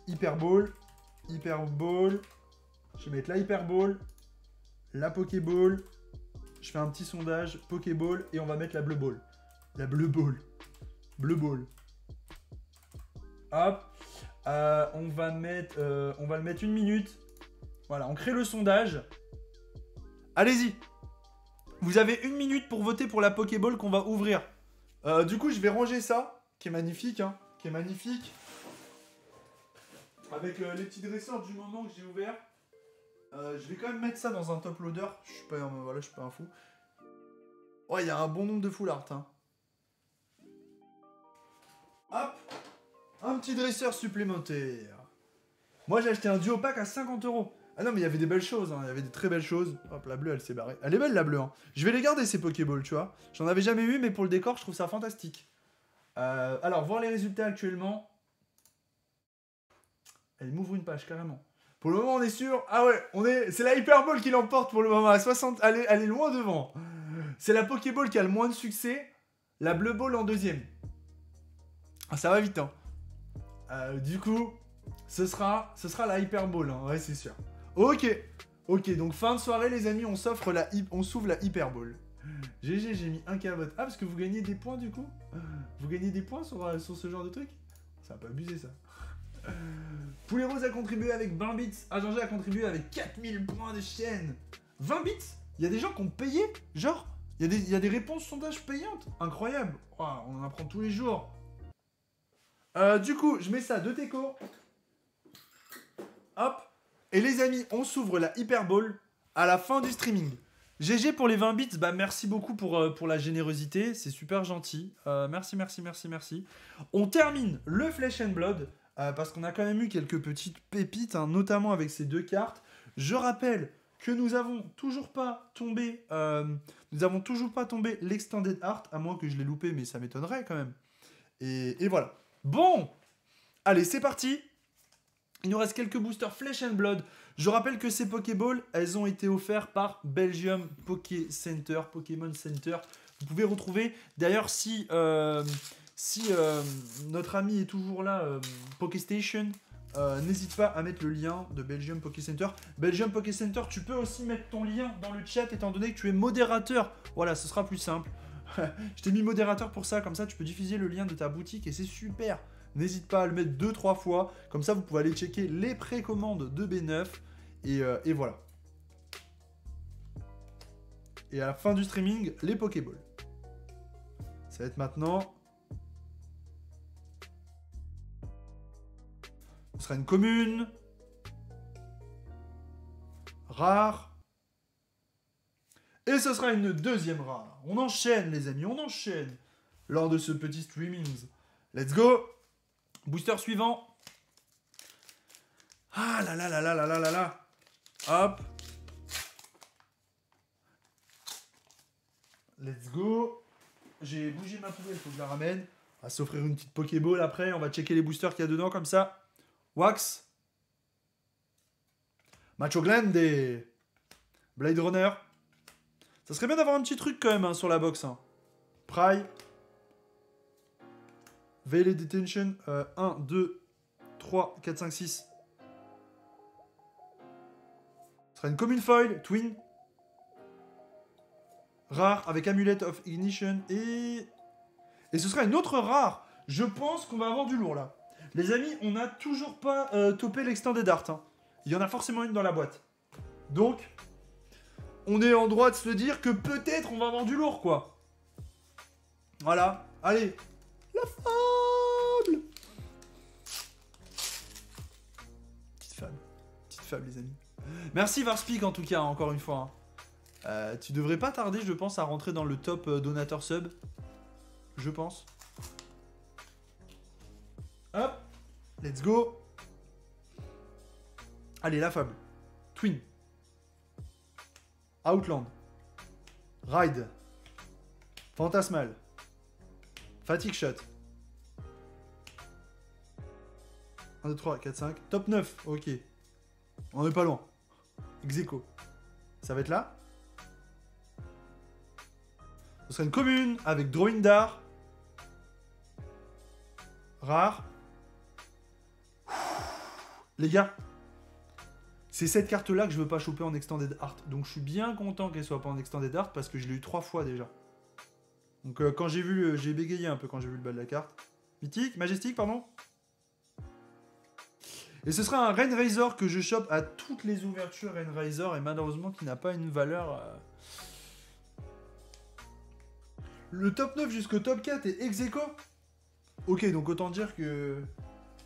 Hyperball. Hyperball. Je vais mettre la Hyperball. La Pokéball. Je fais un petit sondage. Pokéball. Et on va mettre la Bleu Ball. La Bleu Ball. Bleu Ball. Hop. On va le mettre 1 minute. Voilà, on crée le sondage. Allez-y. Vous avez 1 minute pour voter pour la Pokéball qu'on va ouvrir. Du coup, je vais ranger ça, qui est magnifique, hein, qui est magnifique. Avec les petits dresseurs du moment que j'ai ouvert. Je vais quand même mettre ça dans un top loader. Je suis pas, voilà, je suis pas un fou. Ouais, il y a un bon nombre de full art. Hein. Hop. Un petit dresseur supplémentaire. Moi, j'ai acheté un duo pack à 50 €. Ah non, mais il y avait des belles choses, hein. Il y avait des très belles choses. Hop, la bleue, elle s'est barrée. Elle est belle, la bleue. Hein. Je vais les garder, ces Pokéballs, tu vois. J'en avais jamais eu, mais pour le décor, je trouve ça fantastique. Alors, voir les résultats actuellement. Elle m'ouvre une page, carrément. Pour le moment, on est sûr. Ah ouais, c'est la Hyperball qui l'emporte pour le moment. À 60, elle est loin devant. C'est la Pokéball qui a le moins de succès. La Bleu Ball en deuxième. Ah, ça va vite, hein. Du coup, ce sera la Hyperball, hein. Ouais, c'est sûr. Ok, donc fin de soirée, les amis, on s'ouvre la Hyperball. GG, j'ai mis un cavote. Ah, parce que vous gagnez des points, du coup? Vous gagnez des points sur ce genre de truc? Ça va pas abuser, ça. Poulet Rose a contribué avec 20 bits. Agengé a contribué avec 4000 points de chaîne. 20 bits? Il y a des gens qui ont payé? Genre, il y a des réponses sondage payantes. Incroyable. Oh, on en apprend tous les jours. Du coup, je mets ça de Teco. Hop. Et les amis, on s'ouvre la Hyperball à la fin du streaming. GG pour les 20 bits. Bah, merci beaucoup pour la générosité. C'est super gentil. Merci. On termine le Flesh and Blood. Parce qu'on a quand même eu quelques petites pépites, hein, notamment avec ces 2 cartes. Je rappelle que nous avons toujours pas tombé l'Extended Art, à moins que je l'ai loupé, mais ça m'étonnerait quand même. Et voilà. Bon, allez, c'est parti. Il nous reste quelques boosters Flesh and Blood. Je rappelle que ces Pokéballs, elles ont été offertes par Belgium Poké Center, Pokémon Center. Vous pouvez retrouver, d'ailleurs, si notre ami est toujours là, PokéStation, n'hésite pas à mettre le lien de Belgium Poké Center. Belgium Poké Center, tu peux aussi mettre ton lien dans le chat étant donné que tu es modérateur. Voilà, ce sera plus simple. Je t'ai mis modérateur pour ça, comme ça tu peux diffuser le lien de ta boutique et c'est super. N'hésite pas à le mettre 2-3 fois, comme ça vous pouvez aller checker les précommandes de B9 et voilà. Et à la fin du streaming, les Pokéballs. Ça va être maintenant. Ce sera une commune. Rare. Et ce sera une deuxième rare. On enchaîne, les amis, on enchaîne. Lors de ce petit streaming. Let's go. Booster suivant. Ah là là là là là là là là. Hop. Let's go. J'ai bougé ma poubelle, il faut que je la ramène. On va s'offrir une petite Pokéball après. On va checker les boosters qu'il y a dedans comme ça. Wax. Macho Glande. Blade Runner. Ça serait bien d'avoir un petit truc quand même hein, sur la box. Hein. Pry. Veiled Detention. 1, 2, 3, 4, 5, 6. Ce sera une commune foil. Twin. Rare avec Amulet of Ignition. Et ce sera une autre rare. Je pense qu'on va avoir du lourd là. Les amis, on n'a toujours pas topé l'Extended Art. Hein. Il y en a forcément une dans la boîte. Donc, on est en droit de se dire que peut-être on va avoir du lourd, quoi. Voilà. Allez. La fable. Petite fable, les amis. Merci Varspeak, en tout cas, encore une fois. Hein. Tu devrais pas tarder, je pense, à rentrer dans le top donateur sub. Je pense. Hop. Let's go. Allez, la fable. Twin. Outland. Ride. Fantasmal. Fatigue Shot. 1, 2, 3, 4, 5. Top 9. Ok. On n'est pas loin. Execo. Ça va être là. Ce serait une commune avec drawing d'art. Rare. Les gars, c'est cette carte-là que je veux pas choper en Extended Art. Donc je suis bien content qu'elle soit pas en Extended Art parce que je l'ai eu 3 fois déjà. Donc quand j'ai vu, j'ai bégayé un peu quand j'ai vu le bas de la carte. Mythique, majestique, pardon. Et ce sera un Rainraiser que je chope à toutes les ouvertures Rainraiser et malheureusement qui n'a pas une valeur... Le top 9 jusqu'au top 4 est ex aequo. Ok, donc autant dire que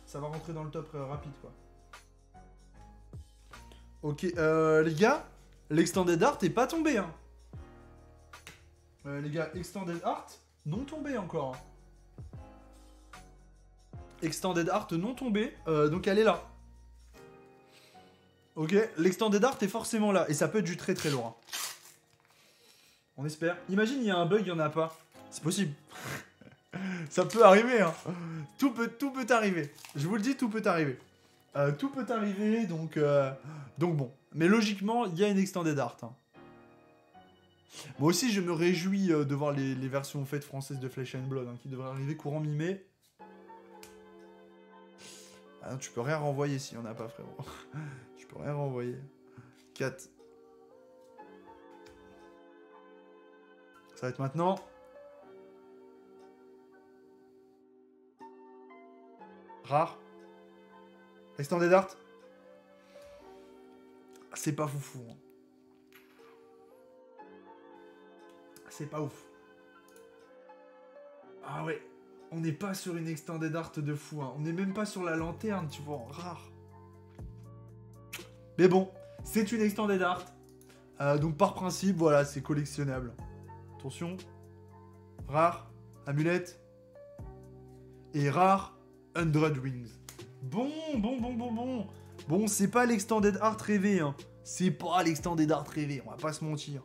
ça va rentrer dans le top rapide, quoi. Ok, les gars, l'Extended Art est pas tombé, hein. Les gars, Extended Art non tombé encore. Extended Art non tombé, donc elle est là. Ok, l'Extended Art est forcément là, et ça peut être du très très lourd. On espère. Imagine, il y a un bug, il n'y en a pas. C'est possible. Ça peut arriver, hein. Tout peut arriver. Je vous le dis, tout peut arriver. Tout peut arriver, donc bon. Mais logiquement, il y a une Extended Art. Hein. Moi aussi, je me réjouis de voir les versions faites françaises de Flesh and Blood, hein, qui devraient arriver courant mi-mai. Ah non, tu peux rien renvoyer s'il n'y en a pas, frérot. Tu peux rien renvoyer. 4. Ça va être maintenant. Rare. Extended Art. C'est pas foufou. Hein. C'est pas ouf. Ah ouais. On n'est pas sur une Extended Art de fou. Hein. On n'est même pas sur la lanterne, tu vois. Rare. Mais bon, c'est une Extended Art. Donc par principe, voilà, c'est collectionnable. Attention. Rare. Amulette. Et rare. 100 Wings. Bon. Bon, c'est pas l'Extended Art rêvé, hein. C'est pas l'Extended Art rêvé, on va pas se mentir.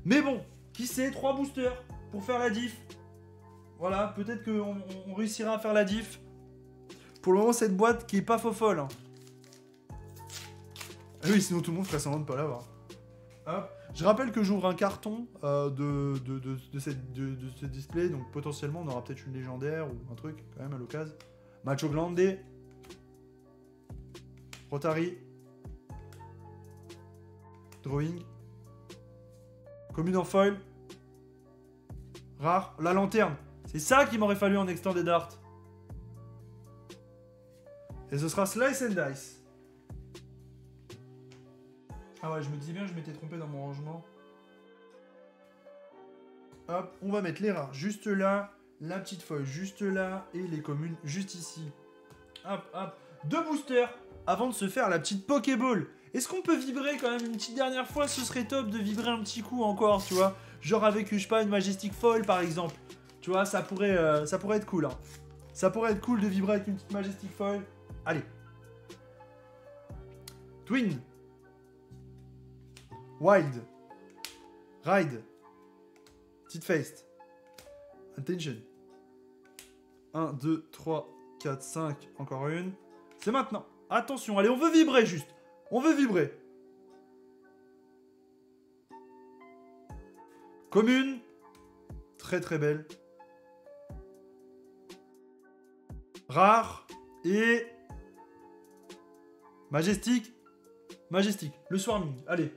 Mais bon, qui sait, 3 boosters pour faire la diff. Voilà, peut-être qu'on réussira à faire la diff. Pour le moment, cette boîte qui est pas fofolle. Hein. Ah oui, sinon tout le monde ferait semblant de pas l'avoir. Hop. Je rappelle que j'ouvre un carton de ce display, donc potentiellement on aura peut-être une légendaire ou un truc quand même à l'occasion. Macho Grande. Rotary. Drawing. Commune en foil. Rare. La lanterne. C'est ça qu'il m'aurait fallu en Extended Art. Et ce sera Slice and Dice. Ah ouais, je me disais bien que je m'étais trompé dans mon rangement. Hop, on va mettre les rares juste là, la petite feuille juste là, et les communes juste ici. Hop, hop. 2 boosters avant de se faire la petite Pokéball. Est-ce qu'on peut vibrer quand même une petite dernière fois? Ce serait top de vibrer un petit coup encore, tu vois. Genre avec, je sais pas, une Majestic Foil par exemple. Tu vois, ça pourrait être cool. Hein. Ça pourrait être cool de vibrer avec une petite Majestic Foil. Allez. Twin. Wild. Ride. Petite Faced. Attention. 1, 2, 3, 4, 5. Encore une. C'est maintenant. Attention, allez, on veut vibrer juste. On veut vibrer. Commune. Très très belle. Rare. Et... Majestique. Majestique. Le Swarming. Allez.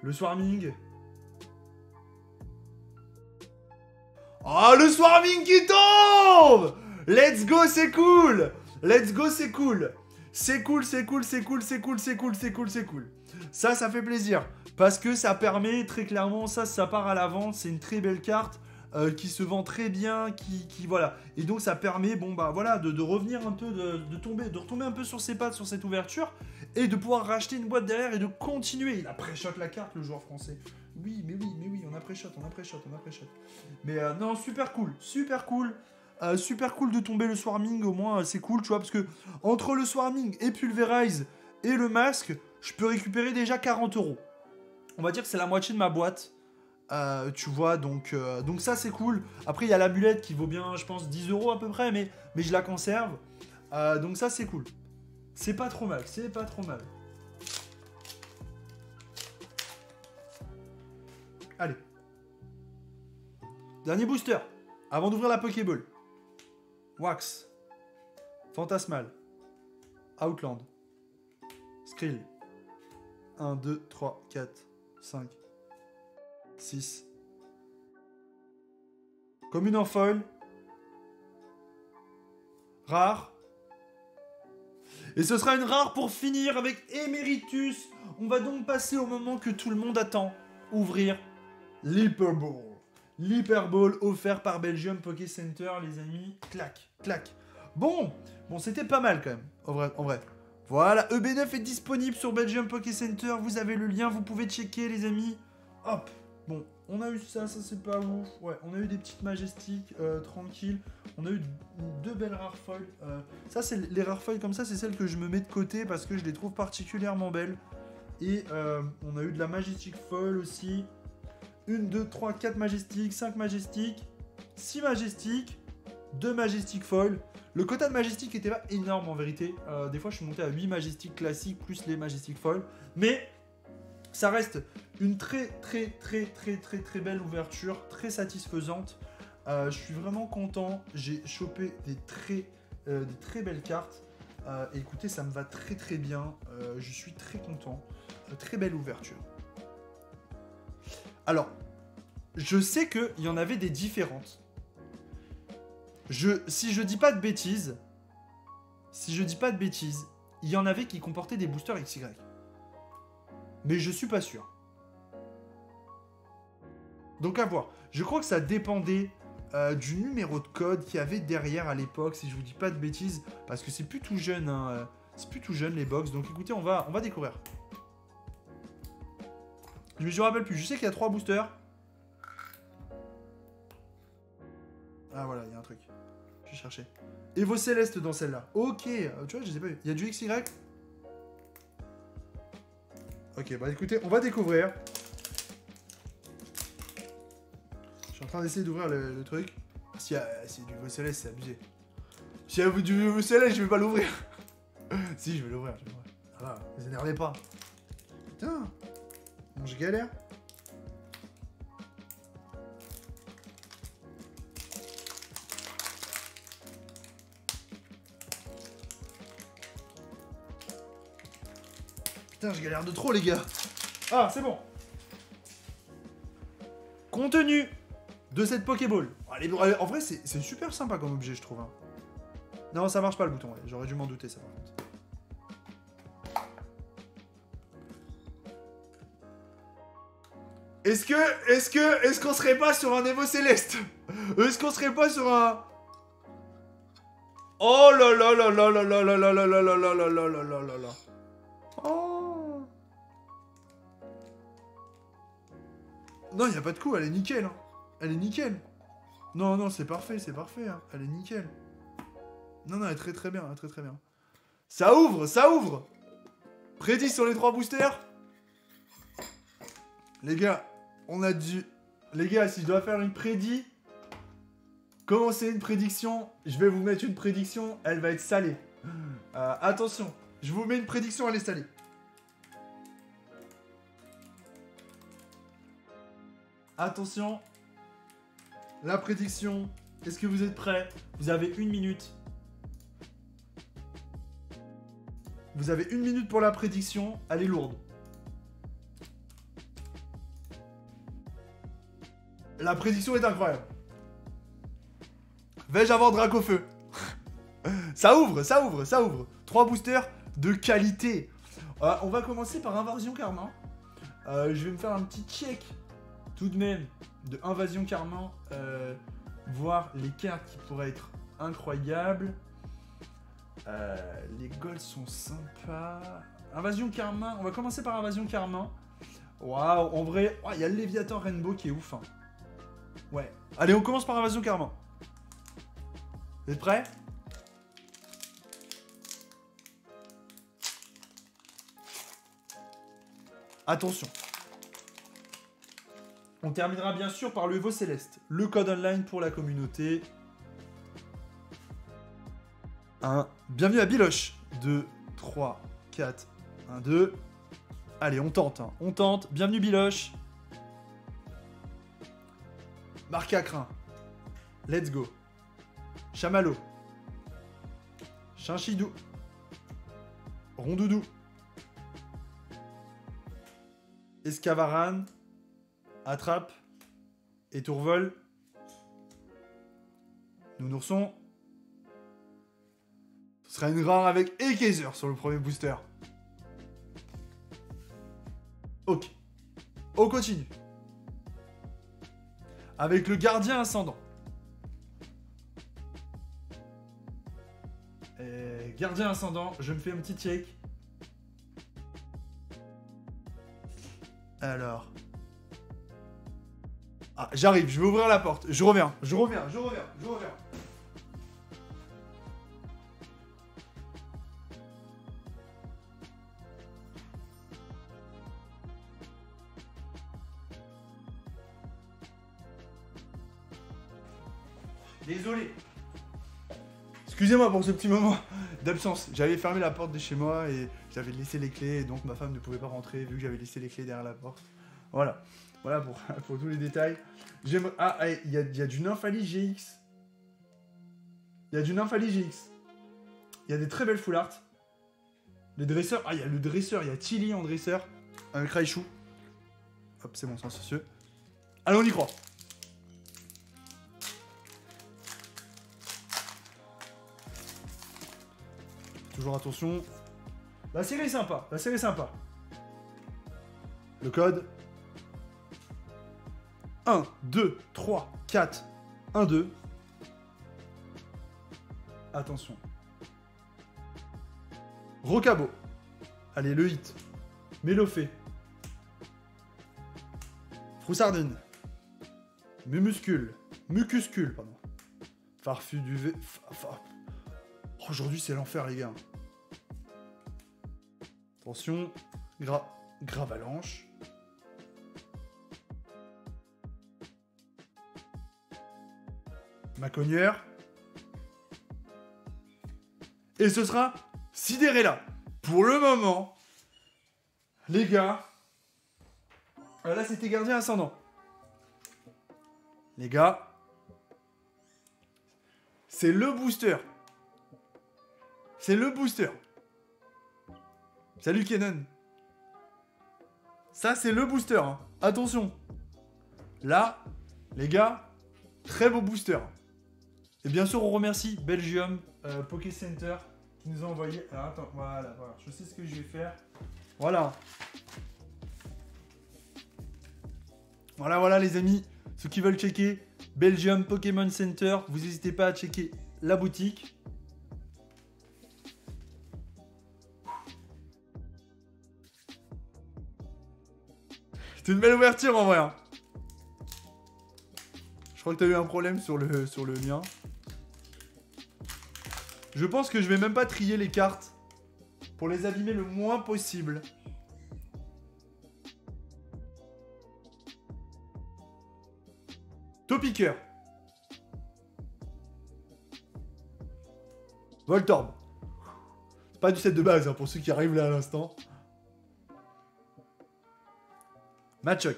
Le Swarming. Oh, le Swarming qui tombe! Let's go, c'est cool! Let's go, c'est cool! C'est cool, c'est cool, c'est cool, c'est cool, c'est cool, c'est cool, c'est cool. Ça fait plaisir. Parce que ça permet, très clairement, ça part à la vente. C'est une très belle carte qui se vend très bien, qui voilà. Et donc ça permet, bon bah voilà, de revenir un peu, de retomber un peu sur ses pattes sur cette ouverture et de pouvoir racheter une boîte derrière et de continuer. Il a pré-shot la carte, le joueur français. Oui, on a pré-shot. Mais non, super cool. Super cool de tomber le Swarming, au moins c'est cool, tu vois, parce que entre le Swarming et Pulverize et le masque, je peux récupérer déjà 40 €. On va dire que c'est la moitié de ma boîte. Tu vois, donc ça c'est cool. Après il y a l'amulette qui vaut bien, je pense, 10 € à peu près, mais je la conserve. Donc ça c'est cool. C'est pas trop mal, c'est pas trop mal. Allez. Dernier booster. Avant d'ouvrir la Pokéball. Wax. Fantasmal. Outland. Skrill. 1, 2, 3, 4, 5, 6. Commune en foil. Rare. Et ce sera une rare pour finir avec Emeritus. On va donc passer au moment que tout le monde attend. Ouvrir l'Hyperball. L'Hyperball offert par Belgium Poké Center, les amis. Clac, clac. Bon, c'était pas mal quand même, en vrai. Voilà, EB9 est disponible sur Belgium Poké Center. Vous avez le lien, vous pouvez checker, les amis. Hop. Bon, on a eu ça c'est pas ouf. Ouais, on a eu des petites majestiques, tranquilles. On a eu deux belles rares foils. Ça, c'est les rares foils comme ça, c'est celles que je me mets de côté parce que je les trouve particulièrement belles. Et on a eu de la majestic foil aussi. 1, 2, 3, 4 majestiques, 5 majestiques, 6 majestiques, 2 majestiques foil. Le quota de majestic était pas énorme en vérité. Des fois, je suis monté à 8 majestiques classiques plus les majestiques foil. Mais ça reste une très belle ouverture, très satisfaisante. Je suis vraiment content. J'ai chopé des très belles cartes. Écoutez, ça me va très bien. Je suis très content. Très belle ouverture. Alors, je sais qu'il y en avait des différentes. Si je dis pas de bêtises, il y en avait qui comportaient des boosters XY. Mais je suis pas sûr. Donc à voir. Je crois que ça dépendait du numéro de code qu'il y avait derrière à l'époque, si je vous dis pas de bêtises, parce que c'est plus tout jeune, hein, c'est plus tout jeune les box. Donc écoutez, on va découvrir. Je me rappelle plus. Je sais qu'il y a 3 boosters. Ah voilà, il y a un truc. Je vais chercher. Evo Céleste dans celle-là. Ok, tu vois, je les ai pas vus. Il y a du XY. Ok, bah écoutez, on va découvrir. Je suis en train d'essayer d'ouvrir le truc. S'il y a du Evo Céleste, c'est abusé. S'il y a du Evo Céleste, je vais pas l'ouvrir. Si, je vais l'ouvrir. Voilà, ne vous énervez pas. Putain. Bon, je galère. Putain, je galère de trop, les gars. Ah, c'est bon. Contenu de cette Pokéball. En vrai, c'est super sympa comme objet, je trouve. Hein. Non, ça marche pas le bouton. Ouais. J'aurais dû m'en douter, ça, par contre. Est-ce qu'on serait pas sur un Evo Céleste? Est-ce qu'on serait pas sur un... Oh là là là là là là là là là là là là là là là là là. Oh. Non, y a pas de coup, elle est nickel. Hein. Elle est nickel. Non, c'est parfait, hein. Elle est nickel. Non, elle est très bien, très bien. Ça ouvre. Prédit sur les 3 boosters. Les gars, on a dû... Les gars, si je dois faire une prédit... Commencer une prédiction, je vais vous mettre une prédiction, elle va être salée. Attention, je vous mets une prédiction, elle est salée. Attention, la prédiction, est-ce que vous êtes prêts? Vous avez 1 minute. Vous avez 1 minute pour la prédiction, elle est lourde. La prédiction est incroyable. Vais-je avoir Dracofeu? Ça ouvre. 3 boosters de qualité. On va commencer par Invasion Karma. Je vais me faire un petit check tout de même de Invasion Karma. Voir les cartes qui pourraient être incroyables. Les golds sont sympas. Invasion Karma. On va commencer par Invasion Karma. Waouh, en vrai, il y a le Léviathan Rainbow qui est ouf. Hein. Ouais. Allez, on commence par Invasion Karma. Vous êtes prêts? Attention. On terminera bien sûr par le Evo Céleste. Le code online pour la communauté. Bienvenue à Biloche. 2, 3, 4, 1, 2. Allez, on tente. Hein. On tente. Bienvenue Biloche. Marcacrin. Let's go. Chamallow. Chinchidou. Rondoudou. Escavaran. Attrape. Étourvol. Nounourson. Ce sera une rare avec Ekezer sur le premier booster. Ok. On continue. Avec le gardien ascendant. Gardien ascendant, je me fais un petit check. Alors. Ah, j'arrive, je vais ouvrir la porte. Je reviens. Désolé. Excusez-moi pour ce petit moment d'absence. J'avais fermé la porte de chez moi et j'avais laissé les clés. Et donc ma femme ne pouvait pas rentrer vu que j'avais laissé les clés derrière la porte. Voilà. Voilà pour tous les détails. Ah, il y a du Nymphalie GX. Il y a du Nymphalie GX. Il y a des très belles full art. Les dresseurs. Ah, il y a le dresseur. Il y a Tilly en dresseur. Avec Raichu. Hop, c'est bon, c'est insoucieux. Allez, on y croit. Toujours attention. La série est sympa. Le code. 1, 2, 3, 4, 1, 2. Attention. Rocabo. Allez, le hit. Mélofée. Froussardine. Mumuscule. Mucuscule, pardon. Farfu du V. Aujourd'hui, c'est l'enfer, les gars. Attention. Gravalanche. Macogneur. Et ce sera Sidérella. Pour le moment, les gars. Là, c'était gardien ascendant. Les gars. C'est le booster. Salut Kenan. Ça, c'est le booster. Hein. Attention. Là, les gars, très beau booster. Et bien sûr, on remercie Belgium Poké Center qui nous a envoyé. Alors, attends, voilà. Je sais ce que je vais faire. Voilà, les amis. Ceux qui veulent checker Belgium Pokémon Center, vous n'hésitez pas à checker la boutique. C'était une belle ouverture en vrai. Hein. Je crois que tu as eu un problème sur le mien. Je pense que je vais même pas trier les cartes pour les abîmer le moins possible. Topiqueur. Voltorb. C'est pas du set de base hein, pour ceux qui arrivent là à l'instant. Machoc.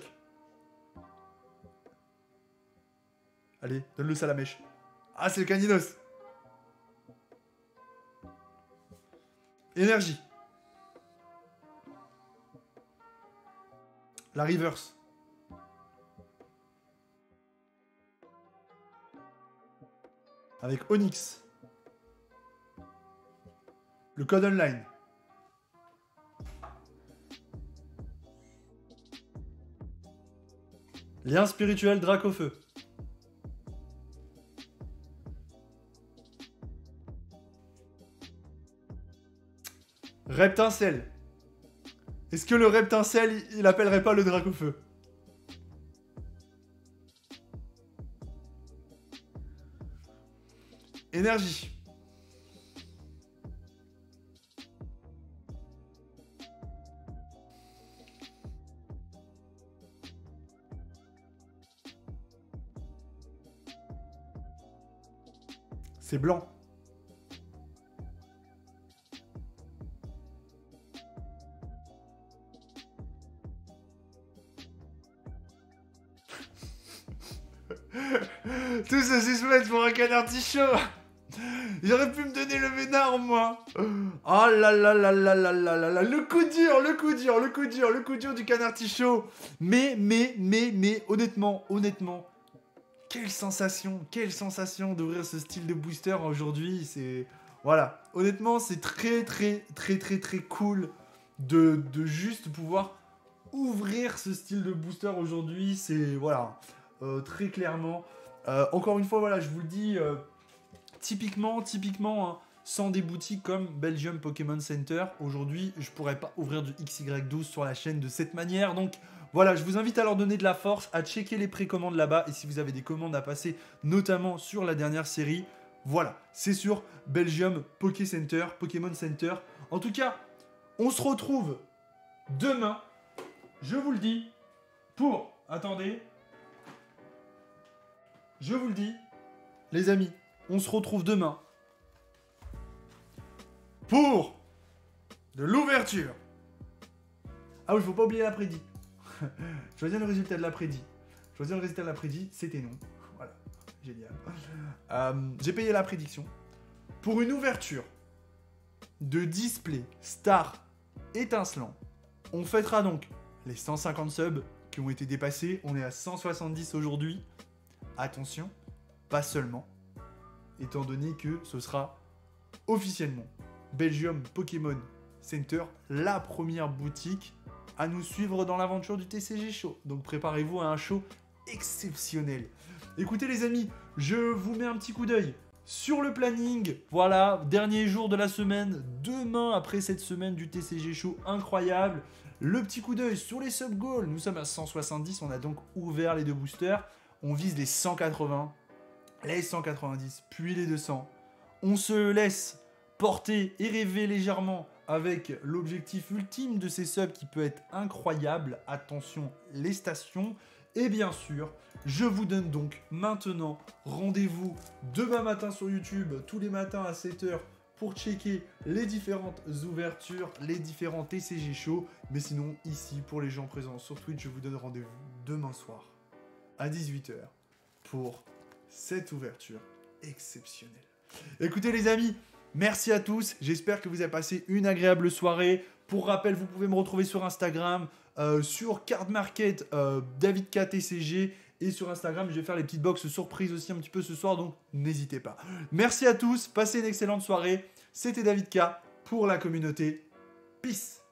Allez, donne le Salamèche. Ah, c'est le Caninos. Énergie. La Reverse. Avec Onyx. Le code online. Lien spirituel Dracofeu. Reptincelle. Est-ce que le Reptincelle, il appellerait pas le Dracofeu? Énergie. C'est blanc. Tout ça, c'est chouette pour un canard tichot. J'aurais pu me donner le vénard, moi. Oh là là là là là là là là. Le coup dur, le coup dur, le coup dur, le coup dur du canard tichot. Mais, honnêtement, quelle sensation d'ouvrir ce style de booster aujourd'hui. C'est... Voilà. Honnêtement, c'est très cool de juste pouvoir ouvrir ce style de booster aujourd'hui. C'est... Voilà. Très clairement. Encore une fois, voilà, je vous le dis... Typiquement, hein, sans des boutiques comme Belgium Pokémon Center, aujourd'hui, je pourrais pas ouvrir du XY12 sur la chaîne de cette manière. Donc voilà, je vous invite à leur donner de la force, à checker les précommandes là-bas. Et si vous avez des commandes à passer, notamment sur la dernière série, voilà, c'est sur Belgium Pokémon Center. En tout cas, on se retrouve demain, je vous le dis, pour... Attendez. Je vous le dis, les amis. On se retrouve demain pour de l'ouverture. Ah oui, il ne faut pas oublier l'après-midi. Choisir le résultat de l'après-midi. C'était non. Voilà, génial. J'ai payé la prédiction. Pour une ouverture de display star étincelant, on fêtera donc les 150 subs qui ont été dépassés. On est à 170 aujourd'hui. Attention, pas seulement. Étant donné que ce sera officiellement Belgium Pokémon Center, la première boutique à nous suivre dans l'aventure du TCG Show. Donc préparez-vous à un show exceptionnel. Écoutez les amis, je vous mets un petit coup d'œil sur le planning. Voilà, dernier jour de la semaine, demain après cette semaine du TCG Show incroyable. Le petit coup d'œil sur les sub-goals, nous sommes à 170, on a donc ouvert les deux boosters. On vise les 180. Les 190, puis les 200. On se laisse porter et rêver légèrement avec l'objectif ultime de ces subs qui peut être incroyable. Attention, les stations. Et bien sûr, je vous donne donc maintenant rendez-vous demain matin sur YouTube, tous les matins à 7h, pour checker les différentes ouvertures, les différents TCG shows. Mais sinon, ici, pour les gens présents sur Twitch, je vous donne rendez-vous demain soir à 18h pour cette ouverture exceptionnelle. Écoutez les amis, merci à tous. J'espère que vous avez passé une agréable soirée. Pour rappel, vous pouvez me retrouver sur Instagram, sur Card Market, DavidKTCG. Et sur Instagram, je vais faire les petites box surprises aussi un petit peu ce soir, donc n'hésitez pas. Merci à tous, passez une excellente soirée. C'était David K pour la communauté. Peace.